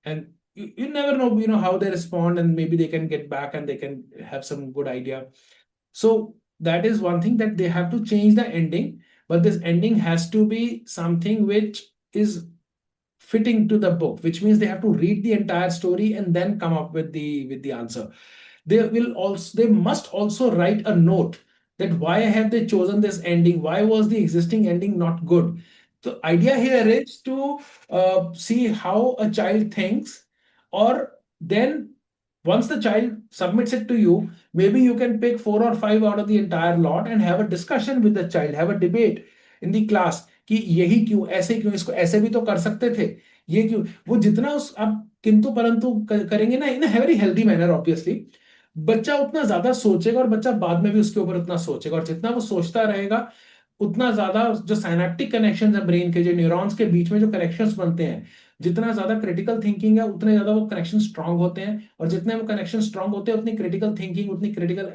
S1: And you never know, how they respond, and maybe they can get back and they can have some good idea. So that is one thing, that they have to change the ending, but this ending has to be something which is fitting to the book, which means they have to read the entire story and then come up with the answer. They must also write a note that why have they chosen this ending, why was the existing ending not good. So idea here is to see how a child thinks, or then once the child submits it to you, maybe you can pick 4 or 5 out of the entire lot and have a discussion with the child, have a debate in the class कि यही क्यों, इसको ऐसे भी तो कर सकते थे, ये क्यों, वो जितना उस आप किंतु परंतु करेंगे ना in a very healthy manner, obviously बच्चा उतना ज्यादा सोचेगा और बच्चा बाद में भी उसके ऊपर उतना सोचेगा, और जितना वो सोचता रहेगा उतना ज्यादा जो साइनेप्टिक कनेक्शन है ब्रेन के, जो न्यूरॉन्स के बीच में जो कनेक्शंस बनते हैं, जितना ज्यादा क्रिटिकल थिंकिंग है उतने ज्यादा वो कनेक्शन स्ट्रांग होते हैं, और जितने वो कनेक्शन स्ट्रांग होते हैं उतनी क्रिटिकल थिंकिंग, उतनी क्रिटिकल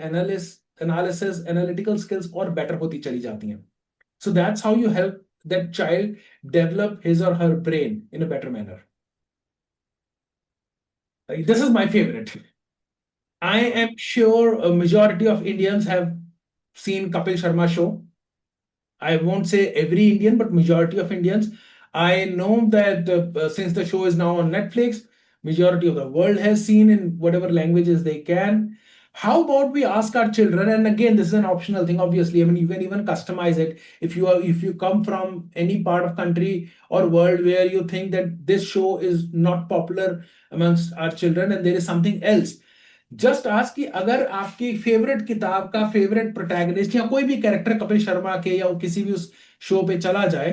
S1: एनालिसिस एनालिटिकल स्किल्स और बेटर होती चली जाती हैं. So that's how you help that child develop his or her brain in a better manner. This is my favorite. I am sure a majority of Indians have seen Kapil Sharma show. I won't say every Indian, but majority of Indians. I know that since the show is now on Netflix, majority of the world has seen in whatever languages they can. How about we ask our children? And again, this is an optional thing. Obviously, I mean, you can even customize it. If you come from any part of country or world where you think that this show is not popular amongst our children and there is something else, just ask कि अगर आपकी favourite किताब का favourite protagonist या कोई भी character Kapil Sharma के या किसी भी उस शो पे चला जाए,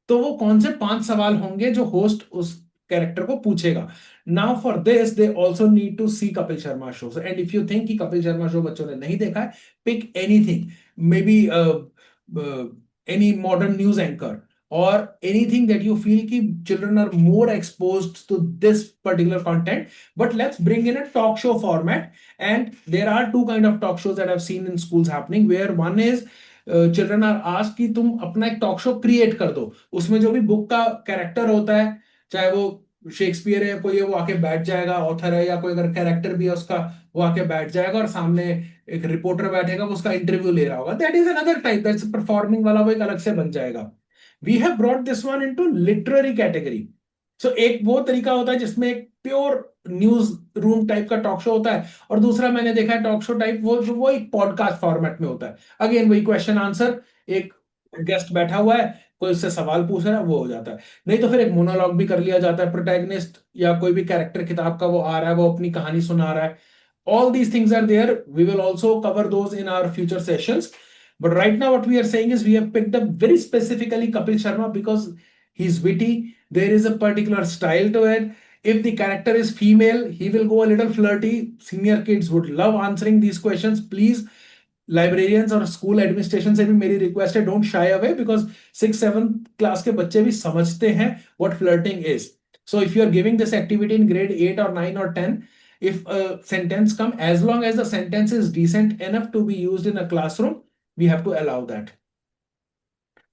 S1: तो वो कौन से 5 सवाल होंगे जो होस्ट उस कैरेक्टर को पूछेगा. Now for this they also need to see Kapil Sharma show. And if you think कि कपिल शर्मा शो बच्चों ने नहीं देखा है, pick anything, maybe any modern news anchor or anything that you feel ki children are more exposed to this particular content, but let's bring in a talk show format. And there are 2 kind of talk shows that I've seen in schools happening, where one is children are asked कि तुम अपना एक talk show create कर दो, उसमें जो भी book का कैरेक्टर होता है, चाहे वो शेक्सपियर है कोई है, वो आके बैठ जाएगा, ऑथर है, या कोई अगर कैरेक्टर भी है उसका, वो आके बैठ जाएगा और सामने एक रिपोर्टर बैठेगा, वो उसका इंटरव्यू ले रहा होगा. That is another type, that's performing वाला, वो एक अलग से बन जाएगा. We have brought this one into literary category. So एक वो तरीका होता है जिसमें एक प्योर न्यूज रूम टाइप का टॉक शो होता है, और दूसरा मैंने देखा है टॉक शो टाइप वो एक पॉडकास्ट फॉर्मेट में होता है. अगेन वही क्वेश्चन आंसर, एक गेस्ट बैठा हुआ है, कोई उससे सवाल पूछ रहा है, वो हो जाता है. नहीं तो फिर एक मोनोलॉग भी कर लिया जाता है, प्रोटैगनिस्ट या कोई भी कैरेक्टर किताब का वो आ रहा है, वो अपनी कहानी सुना रहा है. All these things are there. We will also cover those in our future sessions. But right now, what we are saying is we have picked up very specifically Kapil Sharma because he's witty. There is a particular style to it. If the character is female, he will go a little flirty. Senior kids would love answering these questions. Please, librarians or school administration से भी मेरी request है, don't shy away, because 6th-7th class के बच्चे भी समझते हैं what flirting is. So if you are giving this activity in grade 8 or 9 or 10, if a sentence come, as long as the sentence is decent enough to be used in a classroom, we have to allow that.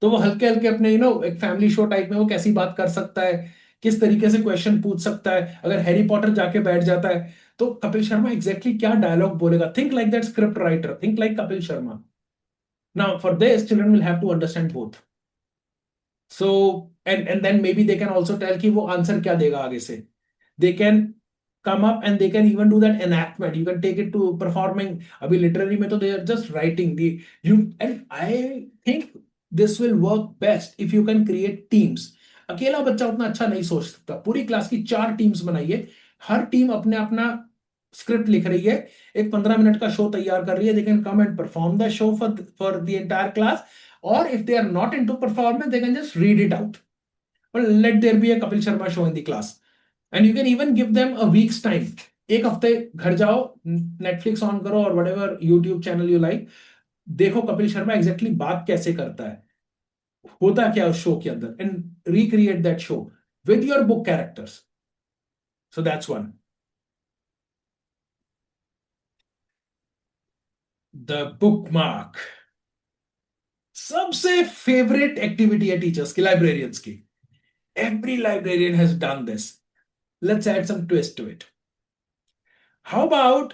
S1: तो वो हल्के हल्के अपने एक family show type में वो कैसी बात कर सकता है, किस तरीके से क्वेश्चन पूछ सकता है, अगर हैरी पॉटर जाके बैठ जाता है तो कपिल शर्मा एग्जैक्टली क्या डायलॉग बोलेगा. Think like that script writer, think like Kapil Sharma. Now for this children will have to understand both. So and then maybe they can also tell कि वो आंसर क्या देगा आगे से. They can come up and they can even do that enactment. You can take it to performing. Abhi literary mein to they are just writing and I think this will work best if you can create teams. अकेला बच्चा उतना अच्छा नहीं सोच सकता. पूरी class की 4 teams बनाइए, हर टीम अपने अपना स्क्रिप्ट लिख रही है, एक 15 मिनट का शो तैयार कर रही है. They can come and perform the show for the entire class, or if they are not into performance, they can just read it out. But let there be a Kapil Sharma show in the class. And you can even give them a week's time. एक हफ्ते घर जाओ, Netflix on करो और whatever YouTube channel you like, देखो Kapil Sharma exactly बात कैसे करता है, होता क्या उस शो के अंदर, and recreate that show with your book characters. So that's one. The bookmark सबसे फेवरेट एक्टिविटी है टीचर्स की, लाइब्रेरियंस की. Every librarian has done this. Let's add some twist to it. How about,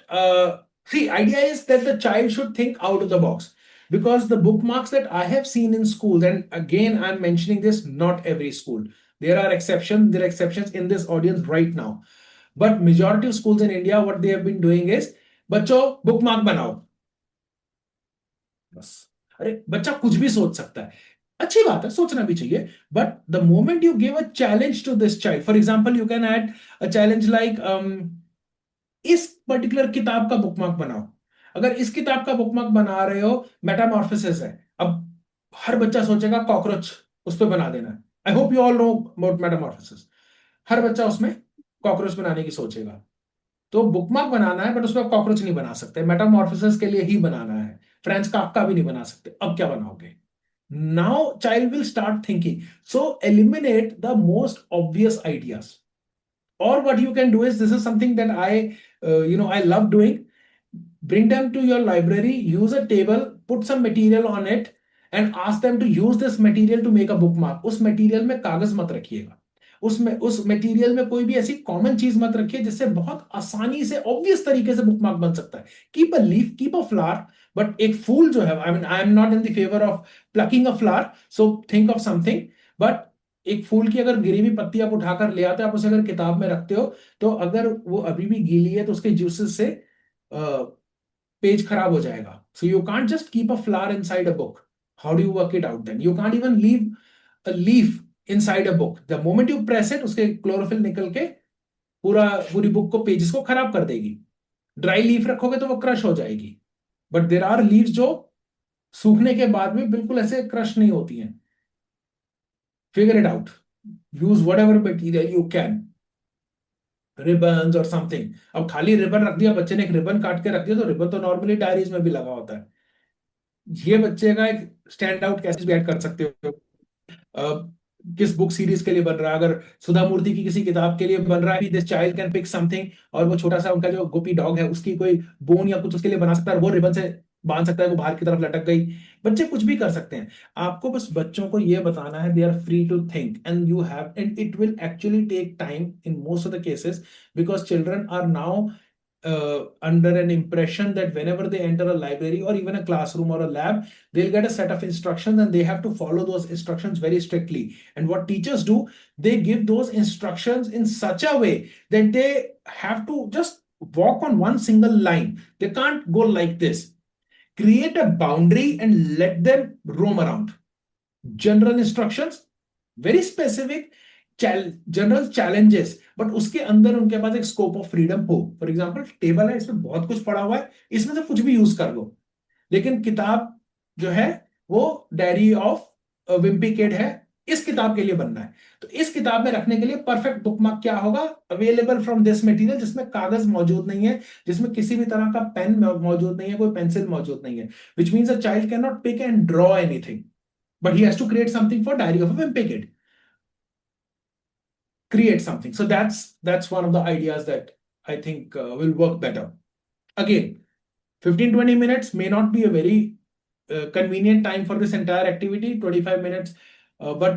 S1: see, idea is that the child should think out of the box, because the bookmarks that I have seen in schools, and again, I'm mentioning this, not every school. There are exceptions in this audience right now. But majority of schools in India, what they have been doing is, बच्चों bookmark बनाओ. बस. अरे बच्चा कुछ भी सोच सकता है. अच्छी बात है, सोचना भी चाहिए, but the moment you give a challenge to this child, for example you can add a challenge like इस पर्टिकुलर किताब का बुकमार्क बनाओ। अगर इस किताब का बुकमार्क बना रहे हो, मेटामॉर्फोसिस है, अब हर बच्चा सोचेगा कॉकरोच उस पर बना देना है। I hope you all know about metamorphosis. हर बच्चा उसमें कॉकरोच बनाने की सोचेगा। तो बुकमार्क बनाना है, बट उसमें कॉकरोच नहीं बना सकते, मेटामॉर्फोसिस के लिए ही बनाना है, फ्रेंच काफका भी नहीं बना सकते। अब क्या बनाओगे? Now child will start thinking. So eliminate the most obvious ideas. Or what you can do is, this is something that I love doing. Bring them to your library, use a table, put some material on it, and ask them to use this material to make a bookmark. उस material में कागज मत रखिएगा, उसमें उस material में कोई भी ऐसी कॉमन चीज मत रखिए जिससे बहुत आसानी से ऑब्वियस तरीके से बुकमार्क बन सकता है। Keep a leaf, keep a flower, but एक फूल जो है, आई am not in the favour of plucking a flower, so think of something, but एक फूल की अगर गिरी हुई पत्ती आप उठाकर ले आते हो, आप उसे अगर किताब में रखते हो, तो अगर वो अभी भी गीली है तो उसके जूसेस से पेज खराब हो जाएगा। So you can't just keep a flower inside a book. How do you work it out then? You can't even leave a leaf inside a book. The moment you press it, उसके chlorophyll निकल के पूरी book को, pages को खराब कर देगी। Dry leaf रखोगे तो वो क्रश हो जाएगी, बट देर आर लीव्स जो सूखने के बाद में बिल्कुल ऐसे क्रश नहीं होती हैं। Figure it out, use what ever material you can, ribbon और समथिंग। अब खाली रिबन रख दिया, बच्चे ने एक रिबन काट के रख दिया, तो रिबन तो नॉर्मली डायरीज में भी लगा होता है। ये बच्चे का एक स्टैंड आउट कैसे भी ऐड कर सकते हो। किस बुक सीरीज के लिए बन रहा है, अगर सुधा मूर्ति की किसी किताब के लिए बन रहा है, this child can pick something, और वो छोटा सा उनका जो गोपी डॉग है उसकी कोई बोन या कुछ उसके लिए बना सकता है, वो रिबन से बांध सकता है, वो बाहर की तरफ लटक गई। बच्चे कुछ भी कर सकते हैं। आपको बस बच्चों को ये बताना है, they are free to think, and you have, and it will actually take time in most of the cases, because children are now under an impression that whenever they enter a library or even a classroom or a lab, they'll get a set of instructions and they have to follow those instructions very strictly. And what teachers do, they give those instructions in such a way that they have to just walk on one single line. They can't go like this. Create a boundary and let them roam around. General instructions, very specific, general challenges, but उसके अंदर उनके पास एक scope of freedom हो। For example, table है, इसमें बहुत कुछ पड़ा हुआ है, इसमें से कुछ भी यूज कर लो, लेकिन किताब जो है वो डायरी ऑफ विम्पी किड है, इस किताब के लिए बनना है। तो इस किताब में रखने के लिए परफेक्ट बुकमार्क क्या होगा? अवेलेबल फ्रॉम दिस मटेरियल, जिसमें कागज मौजूद नहीं है, जिसमें किसी भी तरह का पेन मौजूद नहीं है, कोई पेंसिल मौजूद नहीं है, which means a child can not pick and draw anything, but he has to create something for diary of a wimpy kid, create something. So that's one of the ideas that I think will work better. Again, 15-20 minutes may not be a very convenient time for this entire activity, 25 minutes, but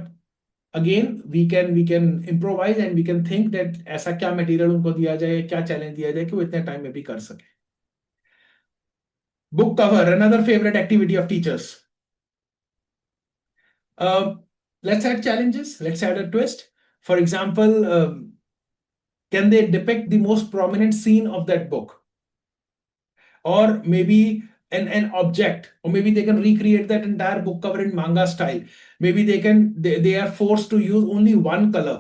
S1: again we can improvise and we can think that ऐसा क्या material उनको दिया जाए, क्या challenge दिया जाए कि वो इतने time में भी कर सके. Book cover, another favorite activity of teachers. Let's add challenges, let's add a twist. For example, can they depict the most prominent scene of that book? Or maybe an object, or maybe they can recreate that entire book cover in manga style. Maybe they are forced to use only one color,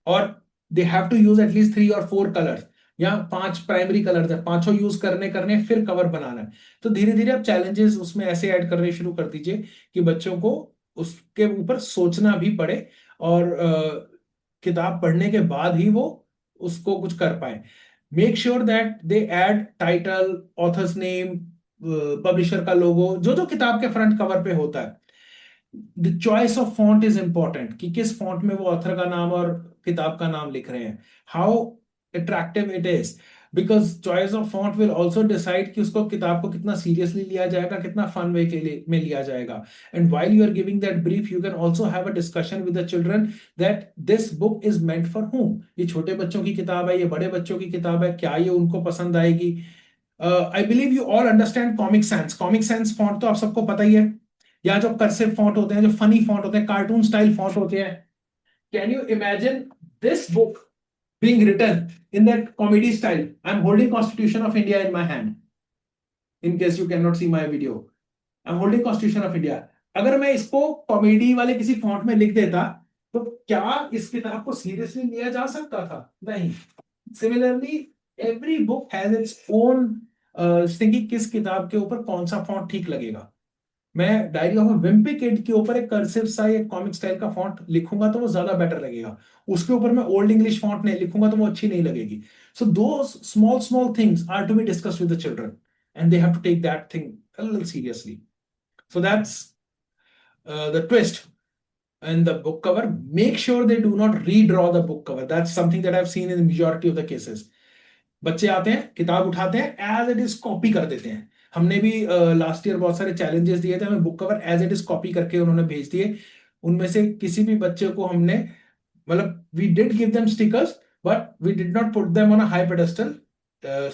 S1: or they have to use at least 3 or 4 colors, या 5 primary colours है, पांचों use करने फिर cover बनाना है। तो धीरे धीरे आप चैलेंजेस उसमें ऐसे ऐड करने शुरू कर दीजिए कि बच्चों को उसके ऊपर सोचना भी पड़े, और किताब पढ़ने के बाद ही वो उसको कुछ कर पाए। Make sure that they add title, author's name, publisher का लोगो, जो जो किताब के फ्रंट कवर पे होता है। The choice of font is important, कि किस फॉन्ट में वो ऑथर का नाम और किताब का नाम लिख रहे हैं, how attractive it is, because choice of font will also decide कि उसको किताब को कितना सीरियसली लिया जाएगा, कितना फन वे के लिए में लिया जाएगा। And while you are giving that brief, you can also have a discussion with the children that this book is meant for whom. ये छोटे बच्चों की किताब है, ये बड़े बच्चों की किताब है, क्या ये उनको पसंद आएगी? I believe you all understand comic sense. Comic sense font तो आप सबको पता ही है, या जो कर्सिव फॉन्ट होते हैं, जो फनी फॉन्ट होते हैं, कार्टून स्टाइल फॉन्ट होते हैं। Can you imagine this book being written in that comedy style? I'm holding Constitution of India in my hand, in case you cannot see my video. I'm holding Constitution of India. अगर मैं इसको comedy वाले किसी font में लिख देता तो क्या इस किताब को सीरियसली लिया जा सकता था? नहीं। Similarly every book has its own thinking, किस किताब के ऊपर कौन सा फॉन्ट ठीक लगेगा। मैं diary of a wimpy kid के ऊपर एक कर्सिव सा या कॉमिक स्टाइल का फॉन्ट लिखूंगा तो वो ज्यादा बेटर लगेगा, उसके ऊपर मैं ओल्ड इंग्लिश फॉन्ट नहीं लिखूंगा तो वो अच्छी नहीं लगेगी। सो दो small small things are to be discussed with the children and they have to take that thing a little seriously. So that's the twist and the book cover. Make sure they do not redraw the book cover. That's something that I've seen in the majority of the cases. बच्चे आते हैं, किताब उठाते हैं, as it is copy कर देते हैं। हमने भी लास्ट ईयर बहुत सारे चैलेंजेस दिए थे, हमें book cover as it is copy करके उन्होंने भेज दिए। उनमें से किसी भी बच्चे को हमने, मतलब we did give them stickers but we did not put them on a high pedestal.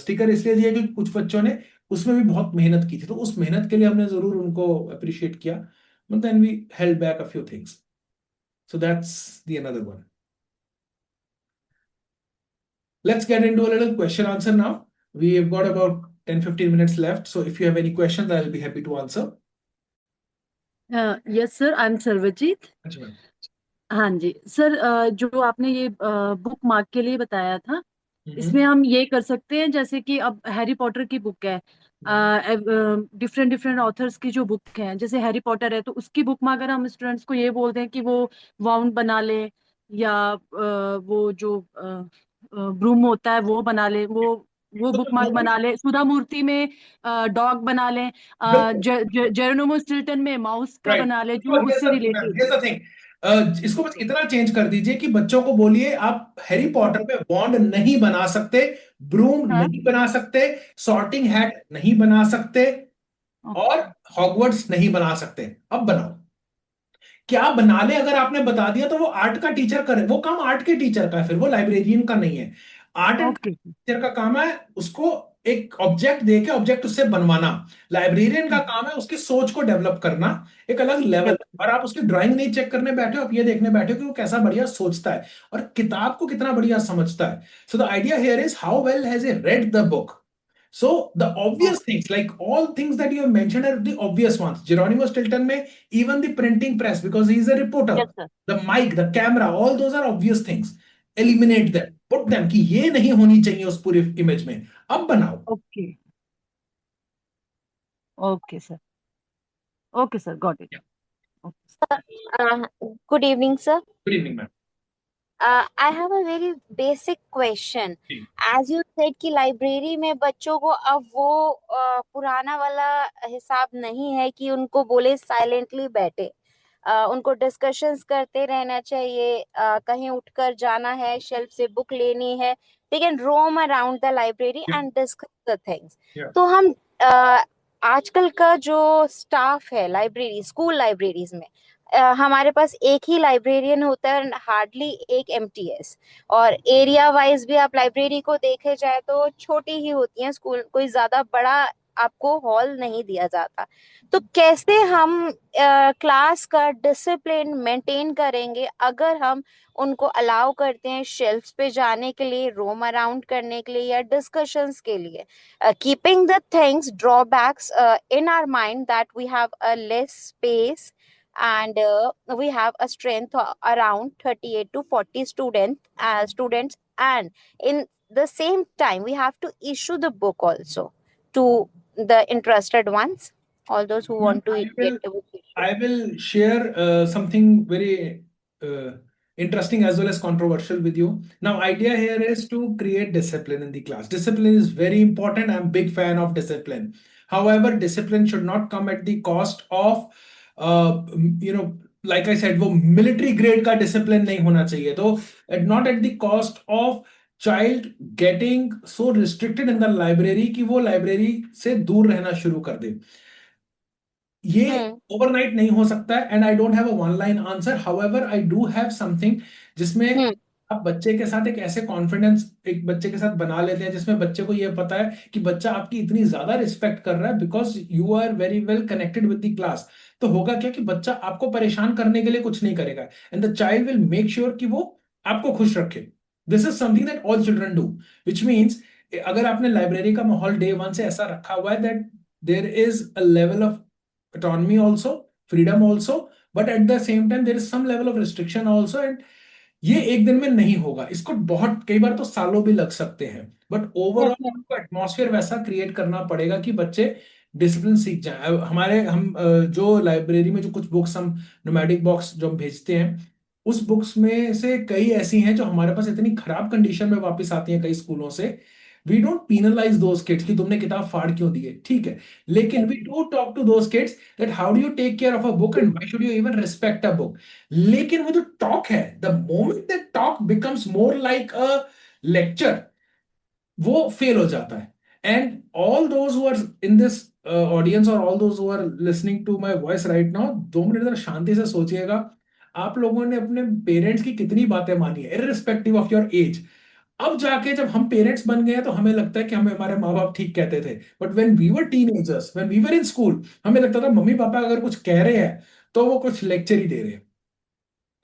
S1: Sticker इसलिए दिया कि कुछ बच्चों ने उसमें भी बहुत मेहनत की थी, तो उस मेहनत के लिए हमने जरूर उनको अप्रिशिएट किया, but then we held back a few things. So that's the another one. Let's get into a little question answer now. We have got about 10-15 minutes left. So if you have any questions, I'll be happy to answer.
S4: Yes, sir. I'm Sarvajit.
S1: अच्छा ma'am.
S4: हाँ जी sir, जो आपने ये book mark के लिए बताया था,
S1: हम्म,
S4: इसमें हम ये कर सकते हैं जैसे कि अब हैरी पॉटर की बुक है, डिफरेंट डिफरेंट ऑथर्स की जो बुक है, जैसे हैरी पॉटर है तो उसकी बुक में अगर हम स्टूडेंट्स को ये बोलते हैं कि वो वाउंड बना ले, या वो जो ब्रूम होता है वो बना ले, वो बुक मार्क बना ले, सुधा मूर्ति में डॉग बना ले, जेरोनिमो स्टिल्टन में माउस का
S1: Right.
S4: बना ले,
S1: So
S4: जो
S1: here's
S4: उससे
S1: the
S4: related.
S1: here's the thing. इसको बस इतना चेंज कर दीजिए कि बच्चों को बोलिए आप हैरी पॉटर में बॉन्ड नहीं बना सकते, ब्रूम
S4: हाँ,
S1: नहीं बना सकते, सॉर्टिंग हैट नहीं बना सकते, और हॉगवर्ट्स नहीं बना सकते। अब बनाओ, क्या बना ले। अगर आपने बता दिया तो वो आर्ट का टीचर करे, वो काम आर्ट के टीचर का है, फिर वो लाइब्रेरियन का नहीं है। Art and
S4: okay.
S1: टीचर का काम है उसको एक ऑब्जेक्ट देके ऑब्जेक्ट उससे बनवाना। लाइब्रेरियन का काम है उसकी सोच को डेवलप करना एक अलग लेवल। और आप उसकी ड्राइंग नहीं चेक करने बैठे हो, आप ये देखने बैठे हो कि वो कैसा बढ़िया सोचता है और किताब को कितना बढ़िया समझता है। So the idea here is how well has he read the book. So the obvious things, like all things that you have mentioned, are the obvious ones. Geronimo Stilton में even the printing press, because he is a reporter,
S4: yes sir.
S1: the mic, the camera, all those are obvious things. Eliminate them, put them कि ये नहीं होनी चाहिए उस पूरी image में। अब बनाओ।
S4: Okay okay sir, okay sir, got it.
S5: Good evening, sir.
S1: Good evening, ma'am.
S5: I have a very basic question. As you said कि लाइब्रेरी में बच्चों को अब वो पुराना वाला हिसाब नहीं है कि उनको बोले साइलेंटली बैठे, उनको डिस्कशंस करते रहना चाहिए, कहीं उठकर जाना है, शेल्फ से बुक लेनी है, they can roam around the library and discuss the things. तो हम आजकल का जो स्टाफ है लाइब्रेरी, स्कूल लाइब्रेरीज में, हमारे पास एक ही लाइब्रेरियन होता है, हार्डली एक एमटीएस, और एरिया वाइज भी आप लाइब्रेरी को देखे जाए तो छोटी ही होती है, स्कूल कोई ज्यादा बड़ा आपको हॉल नहीं दिया जाता। तो कैसे हम क्लास का डिसिप्लिन मेंटेन करेंगे अगर हम उनको अलाउ करते हैं शेल्फ्स पे जाने के लिए, रोम अराउंड करने के लिए या डिस्कशंस के लिए, keeping the things drawbacks in our mind that we have a less space and we have a strength around 38 to 40 students, and in the same time we have to issue the book also to the interested ones, all those who want to get the book issued.
S1: I will share something very interesting as well as controversial with you. Now, idea here is to create discipline in the class. Discipline is very important. I'm a big fan of discipline. However, discipline should not come at the cost of, like I said, वो military grade का discipline नहीं होना चाहिए। तो not at the cost of child getting so restricted in the library कि वो library से दूर रहना शुरू कर दे। ये ओवरनाइट नहीं हो सकता है, and I don't have a one line answer. However I do have something जिसमें आप बच्चे के साथ एक ऐसे कॉन्फिडेंस एक बच्चे के साथ बना लेते हैं जिसमें बच्चे को ये पता है कि बच्चा आपकी इतनी ज्यादा रिस्पेक्ट कर रहा है because you are very well connected with the class. तो होगा क्या कि बच्चा आपको परेशान करने के लिए कुछ नहीं करेगा, and the child will make sure कि वो आपको खुश रखे। This is something that all children do, which means अगर आपने लाइब्रेरी का माहौल डे वन से ऐसा रखा हुआ है that there is a level of autonomy also freedom also, but at the same time there is some level of restriction also, and ये एक दिन में नहीं होगा, इसको बहुत कई बार तो सालों भी लग सकते हैं, बट ओवरऑल आपको एटमॉस्फेयर वैसा क्रिएट करना पड़ेगा कि बच्चे डिसिप्लिन सीख जाएं। हमारे हम जो लाइब्रेरी में जो कुछ बुक्स हम नोमैडिक बॉक्स जो हम भेजते हैं, उस बुक्स में से कई ऐसी हैं जो हमारे पास इतनी खराब कंडीशन में वापस आती हैं कई स्कूलों से। We don't penalise those kids कि तुमने किताब फाड़ क्यों दी है, ठीक है, लेकिन we do talk to those kids that how do you take care of a book and why should you even respect a book. लेकिन वो जो टॉक है, the moment that talk becomes more like a lecture, वो fail हो जाता है। And all those who are in this audience और all those who are listening to my voice right now, 2 minute जरा शांति से सोचिएगा, आप लोगों ने अपने पेरेंट्स की कितनी बातें मानी है, इररिस्पेक्टिव ऑफ योर एज। अब जाके जब हम पेरेंट्स बन गए हैं तो हमें लगता है कि हमें हमारे माँ बाप ठीक कहते थे, but when we were teenagers, when we were in school, हमें लगता था मम्मी पापा अगर कुछ कह रहे हैं तो वो कुछ लेक्चर ही दे रहे हैं।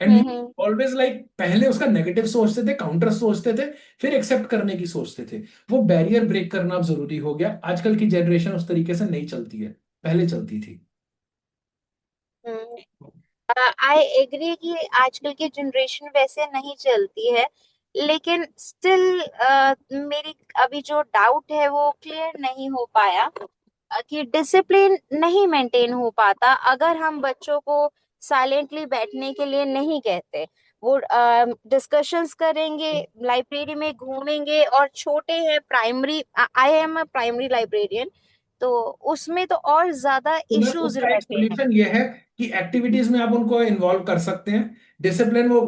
S1: एंड वी ऑलवेज लाइक, पहले उसका नेगेटिव सोचते थे, काउंटर सोचते थे, फिर एक्सेप्ट करने की सोचते थे। वो बैरियर ब्रेक करना अब जरूरी हो गया। आजकल की जनरेशन उस तरीके से नहीं चलती है, पहले चलती थी।
S5: आई एग्री कि आजकल की जनरेशन वैसे नहीं चलती है, लेकिन स्टिल मेरी अभी जो डाउट है वो क्लियर नहीं हो पाया कि डिसिप्लिन नहीं मेंटेन हो पाता अगर हम बच्चों को साइलेंटली बैठने के लिए नहीं कहते। वो डिस्कशंस करेंगे, लाइब्रेरी में घूमेंगे, और छोटे हैं, primary, I am a primary librarian, तो उसमें तो और ज्यादा
S1: तो मैम
S5: इश्यूज
S1: उसका एक
S5: रहते हैं।
S1: सोल्यूशन ये है कि एक्टिविटीज में आप उनको इन्वॉल्व कर सकते हैं। डिसिप्लिन, वो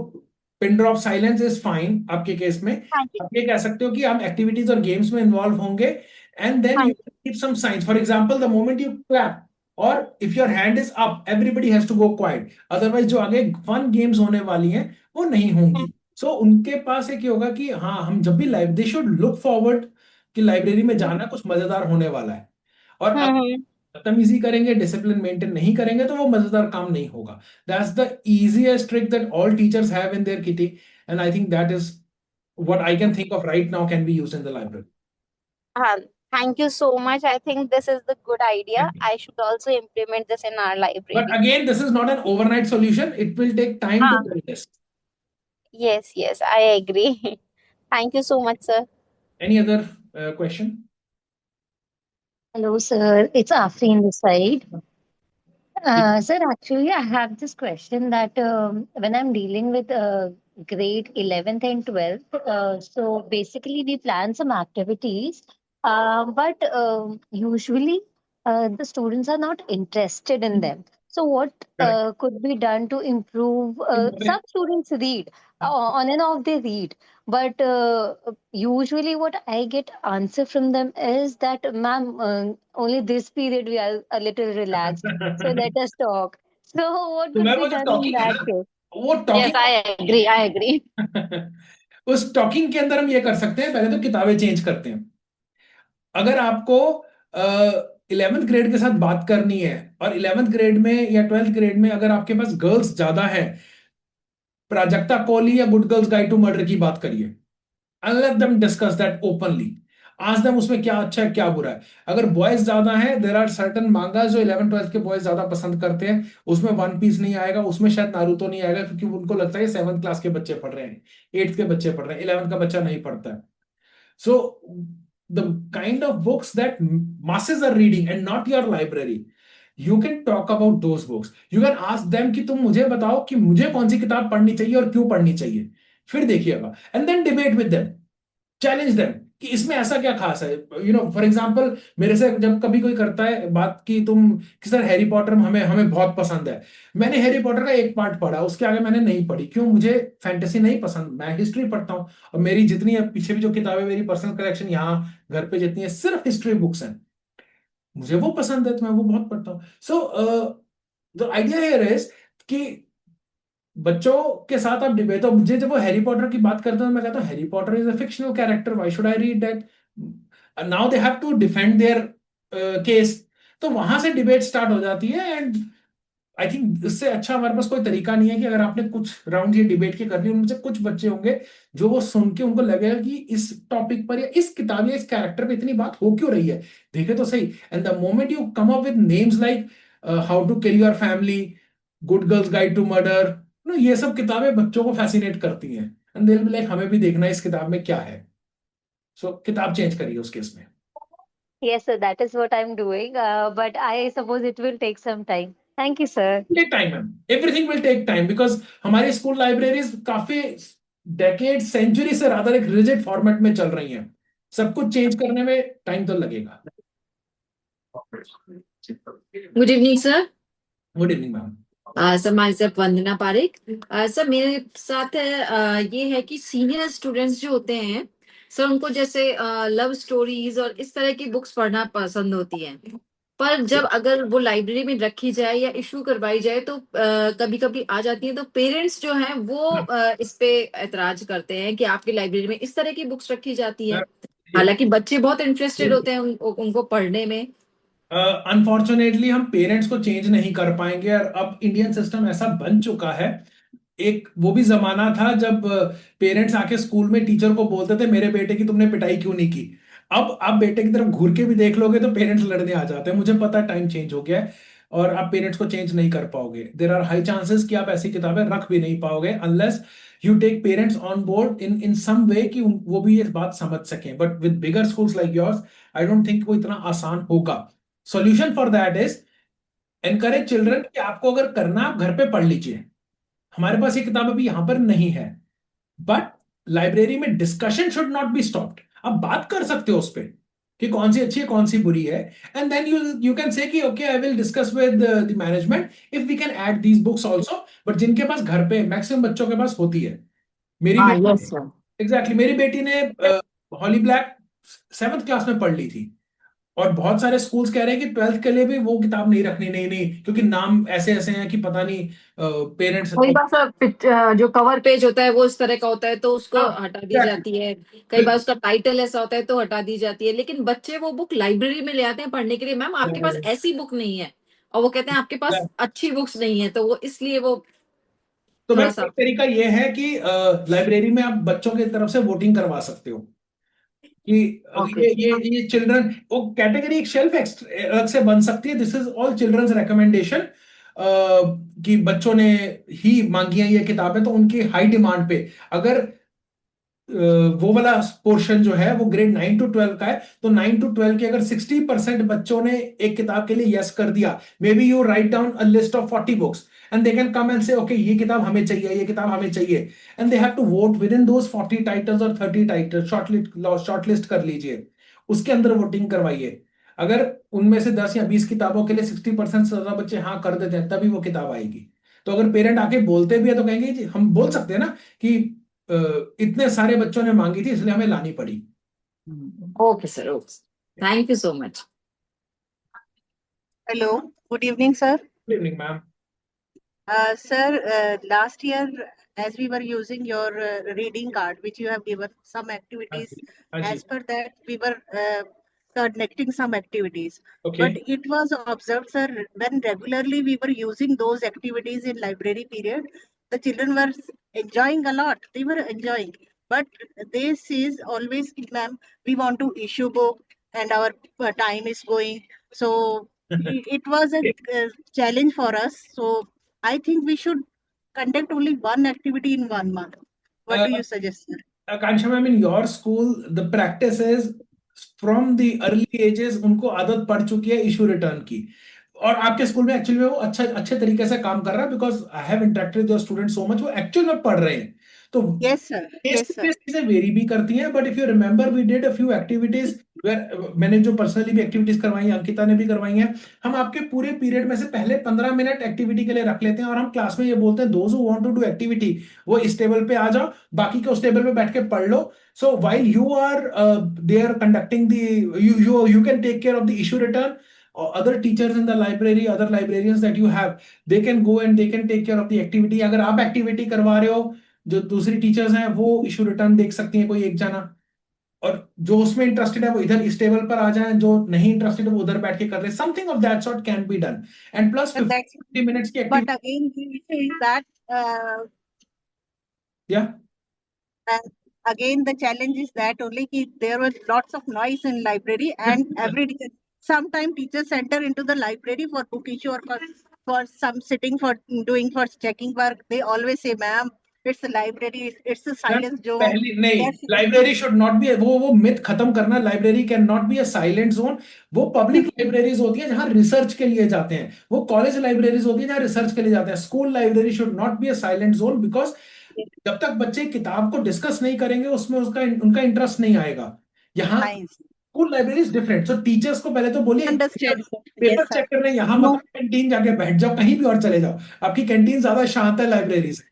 S1: pin drop silence is fine आपके केस में।
S5: हाँ जी।
S1: आप ये कह सकते हो कि हम एक्टिविटीज और गेम्स में इन्वॉल्व होंगे, एंड देन
S5: हाँ
S1: यू
S5: जी।
S1: Keep some science, for example the moment you clap or if your hand is up, everybody has to go quiet, otherwise जो आगे फन गेम्स होने वाली हैं वो नहीं होंगी। सो उनके पास एक ये होगा कि हाँ, हम जब भी live, they should look forward कि लाइब्रेरी में जाना कुछ मजेदार होने वाला है। और
S5: हम्म।
S1: बदतमीजी करेंगे, डिसिप्लिन मेंटेन नहीं करेंगे तो वो मजेदार काम नहीं होगा। That's the easiest trick that all teachers have in their kitty, and I think that is what I can think of right now can be used in the library.
S5: हाँ, thank you so much, I think this is the good idea, I should also implement this in our
S1: But
S5: library.
S1: again, this is not an overnight solution. It will take time to
S5: हाँ,
S1: build this.
S5: yes, yes, I agree. Thank you so much, sir.
S1: Any other question?
S6: Hello, sir. It's Afreen this side. Sir, actually, I have this question that when I'm dealing with grade 11th and 12th, so basically we plan some activities, but usually the students are not interested in them. So what
S1: Correct.
S6: could be done to improve? Some students read, on and off they read, but usually what I get answer from them is that, ma'am, only this period we are a little relaxed. So let us talk. So what
S1: तो
S6: could
S1: मैं
S6: be
S1: वो जो
S6: done in
S1: talking है
S6: that
S1: ना,
S6: case?
S1: वो
S5: Yes,
S1: talking
S5: I agree. I agree.
S1: उस talking के अंदर हम ये कर सकते हैं, पहले तो किताबें चेंज करते हैं। अगर आपको 11th ग्रेड के साथ बात करनी है और 11th ग्रेड में या 12th ग्रेड में अगर आपके पास गर्ल्स ज्यादा है, प्राजक्ता कोहली या good girls guide to murder की बात करिए, and let them discuss that openly. Ask them उसमें क्या अच्छा है क्या बुरा है। अगर बॉयज ज्यादा है, देर आर सर्टन मांगास जो 11 12 के बॉयज ज्यादा पसंद करते हैं, उसमें वन पीस नहीं आएगा, उसमें शायद नारुतो नहीं आएगा, क्योंकि उनको लगता है 7th क्लास के बच्चे पढ़ रहे हैं, 8th के बच्चे पढ़ रहे हैं, 11th का बच्चा नहीं पढ़ता है। So the kind of books that masses are reading and not your library, you can talk about those books. You can ask them कि तुम मुझे बताओ कि मुझे कौन सी किताब पढ़नी चाहिए और क्यों पढ़नी चाहिए, फिर देखिएगा। And then debate with them, challenge them कि इसमें ऐसा क्या खास है। फॉर एग्जांपल, मेरे से जब कभी कोई करता है बात कि तुम कि सर हैरी पॉटर हमें हमें बहुत पसंद है, मैंने हैरी पॉटर का एक पार्ट पढ़ा, उसके आगे मैंने नहीं पढ़ी। क्यों? मुझे फैंटेसी नहीं पसंद, मैं हिस्ट्री पढ़ता हूँ, और मेरी जितनी पीछे भी जो किताबें, मेरी पर्सनल कलेक्शन यहाँ घर पे जितनी है, सिर्फ हिस्ट्री बुक्स हैं, मुझे वो पसंद है तो मैं वो बहुत पढ़ता हूँ। So the idea here is कि बच्चों के साथ आप डिबेट, तो मुझे जब वो हैरी पॉटर की बात करते हैं मैं कहता हूँ Harry Potter is a fictional character, why should I read that. Now they have to defend their case, तो वहां से डिबेट स्टार्ट हो जाती है। एंड आई थिंक इससे अच्छा हमारे पास कोई तरीका नहीं है कि अगर आपने कुछ राउंड ये डिबेट के कर ली, उनमें से कुछ बच्चे होंगे जो वो सुन के उनको लगेगा कि इस टॉपिक पर या इस किताब या इस कैरेक्टर पे इतनी बात हो क्यों रही है, देखे तो सही। And the moment you come up with names like how to kill your family, good girls guide to murder, ये सब किताबें बच्चों को फैसिनेट करती हैं, and they will be like हमें भी देखना है इस किताब में क्या है. सो किताब चेंज करिए उस केस में.
S6: Yes, sir, that is what I'm doing. But I suppose it will take some time. Thank you, sir.
S1: Take time ma'am, everything will take time, because हमारी स्कूल लाइब्रेरीज काफी डेकेड सेंचुरी से rather एक rigid format में चल रही हैं. सब कुछ चेंज करने में टाइम तो लगेगा.
S7: Good evening sir.
S1: Good evening ma'am.
S7: Sir myself Vandana Pareek. Sir मेरे साथ ये है कि सीनियर स्टूडेंट्स जो होते हैं सर, उनको जैसे लव स्टोरीज और इस तरह की बुक्स पढ़ना पसंद होती हैं, पर जब अगर वो लाइब्रेरी में रखी जाए या इशू करवाई जाए तो कभी कभी आ जाती है, तो पेरेंट्स जो हैं वो इस पे एतराज करते हैं कि आपकी लाइब्रेरी में इस तरह की बुक्स रखी जाती है, हालांकि बच्चे बहुत इंटरेस्टेड होते हैं उनको पढ़ने में.
S1: अनफॉर्चुनेटली हम पेरेंट्स को चेंज नहीं कर पाएंगे, और अब इंडियन सिस्टम ऐसा बन चुका है. एक वो भी जमाना था जब पेरेंट्स आके स्कूल में टीचर को बोलते थे मेरे बेटे की तुमने पिटाई क्यों नहीं की. अब आप बेटे की तरफ घूर के भी देख लोगे तो पेरेंट्स लड़ने आ जाते हैं. मुझे पता है टाइम चेंज हो गया है, और आप पेरेंट्स को चेंज नहीं कर पाओगे. देयर आर हाई चांसेस कि आप ऐसी किताबें रख भी नहीं पाओगे unless you take parents on board in some way कि वो भी ये बात समझ सकें. But with bigger schools like yours I don't think वो इतना आसान होगा. Solution for that is encourage children कि आपको अगर करना आप घर पे पढ़ लीजिए. हमारे पास ये किताब अभी यहां पर नहीं है, बट लाइब्रेरी में discussion should not be stopped. आप बात कर सकते हो उस पर कि कौन सी अच्छी है कौन सी बुरी है, and then you can say कि okay I will discuss with the management if we can add these books also. But जिनके पास घर पे मैक्सिमम बच्चों के पास होती है. मेरी
S7: यस सर.
S1: एग्जैक्टली मेरी बेटी ने हॉली ब्लैक 7th क्लास में पढ़ ली थी, और बहुत सारे स्कूल्स कह रहे हैं कि 12th के लिए भी वो किताब नहीं रखनी. नहीं नहीं, क्योंकि नाम ऐसे ऐसे हैं कि पता नहीं पेरेंट्स.
S7: कई बार सर जो कवर पेज होता है वो इस तरह का होता है तो उसको
S1: हाँ,
S7: हटा दी जाती है, कई बार उसका टाइटल ऐसा होता है तो हटा दी जाती है, लेकिन बच्चे वो बुक लाइब्रेरी में ले आते हैं पढ़ने के लिए, मैम आपके पास ऐसी बुक नहीं है, और वो कहते हैं आपके पास अच्छी बुक्स नहीं है, तो वो इसलिए वो
S1: तो
S7: थोड़ा
S1: मैम
S7: सा.
S1: एक तरीका ये है कि लाइब्रेरी में आप बच्चों की तरफ से वोटिंग करवा सकते हो कि
S7: Okay.
S1: ये चिल्ड्रन वो कैटेगरी एक शेल्फ अलग से बन सकती है. This is all children's recommendation कि बच्चों ने ही मांगी है ये किताबें, तो उनकी हाई डिमांड पे अगर वो वाला पोर्शन जो है वो ग्रेड 9 to 12 का है, तो 9 to 12 के अगर 60% बच्चों ने एक किताब के लिए यस कर दिया, maybe you write down a list of 40 books and they can come and say okay ये किताब हमें चाहिए, ये किताब हमें चाहिए, and they have to vote within those 40 titles और 30 टाइटल्स. शॉर्टलिस्ट कर लीजिए, उसके अंदर वोटिंग करवाइए. अगर उनमें से 10 या 20 किताबों के लिए 60% से ज्यादा बच्चे हाँ कर देते हैं तभी वो किताब आएगी. तो अगर पेरेंट आके बोलते भी है तो कहेंगे जी, हम बोल सकते हैं ना कि इतने सारे बच्चों ने मांगी थी इसलिए हमें लानी पड़ी.
S7: Okay sir, okay, thank you so much.
S8: Hello, good evening, sir.
S1: Good evening ma'am.
S8: Sir, last year, as we were using your reading card, which you have given some activities, as per that, we were connecting some activities.
S1: Okay.
S8: But it was observed, sir, when regularly we were using those activities in library period, the children were enjoying a lot. They were enjoying. But they says always, ma'am, we want to issue book and our time is going. So it was a challenge for us. So I think we should conduct only one activity in 1 month. What do you suggest, sir?
S1: Akansha ma'am, in your school, the practice is from the early ages उनको आदत पड़ चुकी है issue return की, और आपके school में actually में वो अच्छे तरीके से काम कर रहा है, because I have interacted with your student so much, वो एक्चुअल में पढ़ रहे हैं. तो
S8: yes sir, yes sir.
S1: चीजें वेरी भी करती हैं, but if you remember we did a few activities मैंने जो पर्सनली भी एक्टिविटीज करवाई हैं, अंकिता ने भी करवाई हैं. हम आपके पूरे पीरियड में से पहले 15 मिनट एक्टिविटी के लिए रख लेते हैं, और हम क्लास में ये बोलते हैं those who want to do activity वो इस टेबल पे आ जाओ, बाकी के उस टेबल पे बैठ के पढ़ लो. So while you are there conducting the you can take care of the issue return, or other teachers in the library, other librarians that you have, they can go and they can take care of the activity. अगर आप activity करवा रहे हो, जो दूसरी teachers हैं वो issue return देख सकती हैं कोई एक जना, और जो उसमें इंटरेस्टेड है वो इधर इस टेबल पर आ जाए, जो नहीं इंटरेस्टेड है वो उधर बैठ के कर ले. Something of that sort can be done, and plus 50 minutes की
S8: But
S1: activity.
S8: again, we say that
S1: Yeah.
S8: again the challenge is that only there was lots of noise in library and every sometimes teachers enter into the library for book issue or for some sitting for doing for checking work. They always say, ma'am, it's a library, it's a silence zone.
S1: पहली नहीं, library should not B, वो myth खत्म करना, library can not be a silent zone. वो public libraries होती है जहां research के लिए जाते हैं, वो कॉलेज लाइब्रेरीज होती है जहां रिसर्च के लिए जाते हैं। School library should not be a silent zone, because जब तक बच्चे किताब को डिस्कस नहीं करेंगे उसमें उनका इंटरेस्ट नहीं आएगा। यहाँ school library is different. So teachers को पहले तो बोलिए पेपर चेक करने यहाँ मत, कैंटीन जाके बैठ जाओ, कहीं भी और चले जाओ, आपकी कैंटीन ज्यादा शांत है लाइब्रेरी से।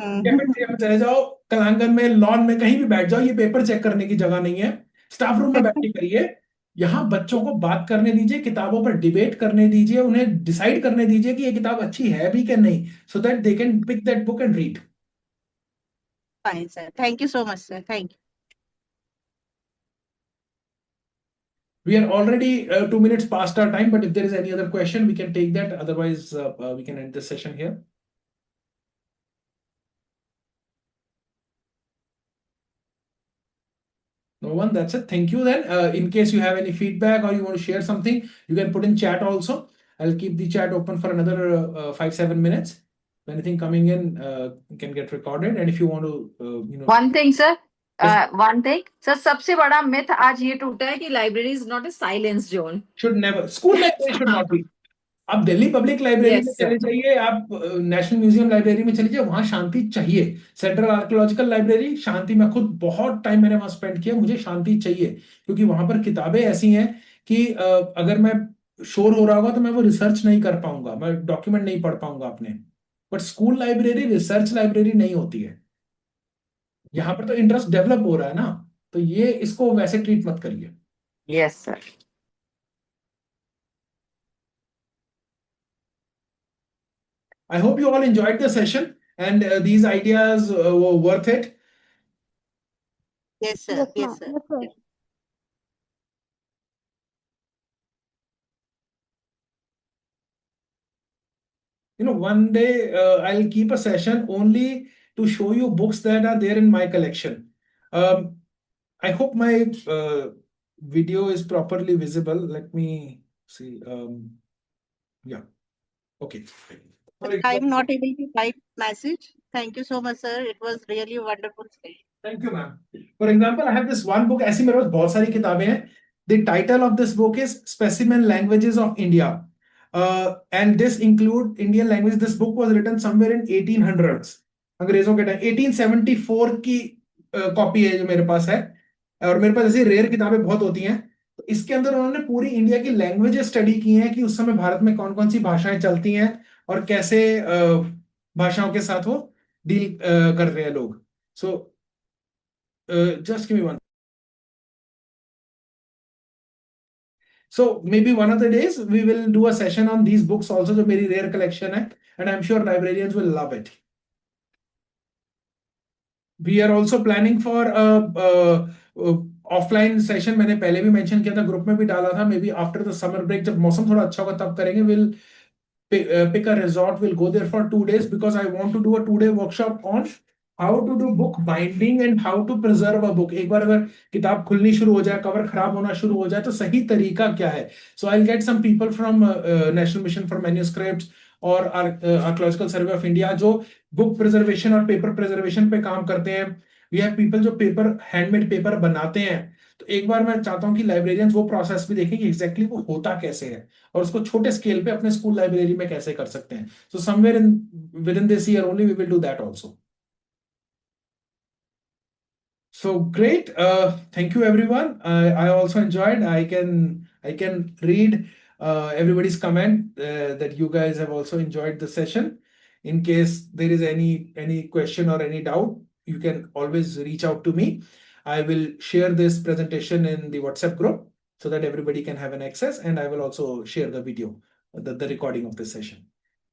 S1: कैफेटेरिया में चले जाओ, कलांगन में, लॉन में, कहीं भी बैठ जाओ, ये पेपर चेक करने की जगह नहीं है। स्टाफ रूम में बैठ के करिए। यहाँ बच्चों को बात करने दीजिए, किताबों पर डिबेट करने दीजिए, उन्हें डिसाइड करने दीजिए कि ये किताब अच्छी है भी कि नहीं, so that they can pick that book and read.
S8: Fine, sir. Thank you so much, sir. Thank you.
S1: We are already 2 minutes past our time, but if there is any other question, we can take that. Otherwise, we can end this session here. No one, that's it. Thank you then. In case you have any feedback or you want to share something, you can put in chat also. I'll keep the chat open for another 5-7 minutes. Anything coming in can get recorded. And if you want to,
S7: One thing, sir. One thing, sir. सबसे बड़ा myth आज ये टूटा है कि library is not a silence zone.
S1: Should never. School library should not be. आप Delhi public library में चले जाइए, आप नेशनल म्यूजियम लाइब्रेरी में चले जाइए, वहां शांति चाहिए। सेंट्रल आर्कियोलॉजिकल लाइब्रेरी, शांति, मैं खुद बहुत टाइम मैंने वहां स्पेंड किया, मुझे शांति चाहिए, क्योंकि वहां पर किताबें ऐसी हैं कि अगर मैं शोर हो रहा होगा तो मैं वो रिसर्च नहीं कर पाऊंगा, मैं डॉक्यूमेंट नहीं पढ़ पाऊंगा अपने। But school library research library नहीं होती है। यहाँ पर तो इंटरेस्ट डेवलप हो रहा है ना, तो ये इसको वैसे ट्रीट मत करिए।
S7: Yes, sir.
S1: I hope you all enjoyed the session and these ideas were worth it.
S8: Yes, sir. Yes, sir.
S6: Yes, sir.
S1: One day I'll keep a session only to show you books that are there in my collection. I hope my video is properly visible. Let me see. Yeah. Okay.
S8: I'm not able to type message. Thank you so much, sir. It was really wonderful.
S1: Thank you, ma'am. For example, I have this one book. ऐसी मेरे पास बहुत सारी किताबें हैं. The title of this book is Specimen Languages of India. And this include Indian language. This book was written somewhere in 1800s. अंग्रेजों के time 1874 की copy है जो मेरे पास है, और मेरे पास ऐसी रेयर किताबें बहुत होती हैं। तो इसके अंदर उन्होंने पूरी इंडिया की लैंग्वेजेस स्टडी की हैं कि उस समय भारत में कौन कौन सी भाषाएं चलती हैं और कैसे भाषाओं के साथ वो डील कर रहे हैं लोग। सो just give me one. So maybe one of the days we will do a session on these books also, जो मेरी rare collection है, and I'm sure librarians will love it. We are also planning for offline session. मैंने पहले भी mention किया था, group में भी डाला था। Maybe after the summer break, जब मौसम थोड़ा अच्छा होगा तब करेंगे। We'll pick a resort, we'll go there for 2 days because I want to do a 2-day workshop on how to do book binding and how to preserve a book. एक बार अगर किताब खुलनी शुरू हो जाए, कवर खराब होना शुरू हो जाए, तो सही तरीका क्या है? So I'll get some people from National Mission for Manuscripts और Archaeological Survey of India जो बुक प्रिजर्वेशन और पेपर प्रिजर्वेशन पे काम करते हैं। We have people जो पेपर, हैंडमेड पेपर बनाते हैं। तो एक बार मैं चाहता हूँ कि लाइब्रेरियंस वो प्रोसेस भी देखें कि एग्जैक्टली वो होता कैसे है और उसको छोटे स्केल पे अपने स्कूल लाइब्रेरी में कैसे कर सकते हैं। So somewhere within this year only we will do that also. So great. Thank you everyone. I also enjoyed. I can read everybody's comment that you guys have also enjoyed the session. In case there is any question or any doubt, you can always reach out to me. I will share this presentation in the WhatsApp group so that everybody can have an access, and I will also share the video, the recording of this session.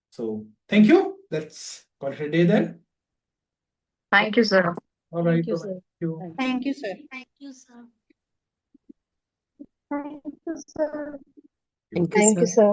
S1: So thank you. Let's call it a day then.
S7: Thank you, sir.
S1: All right.
S3: Thank you, sir.
S8: Thank you, sir.
S6: Thank you, sir. Thank you, sir.
S3: Thank you, sir.
S6: Thank you, sir.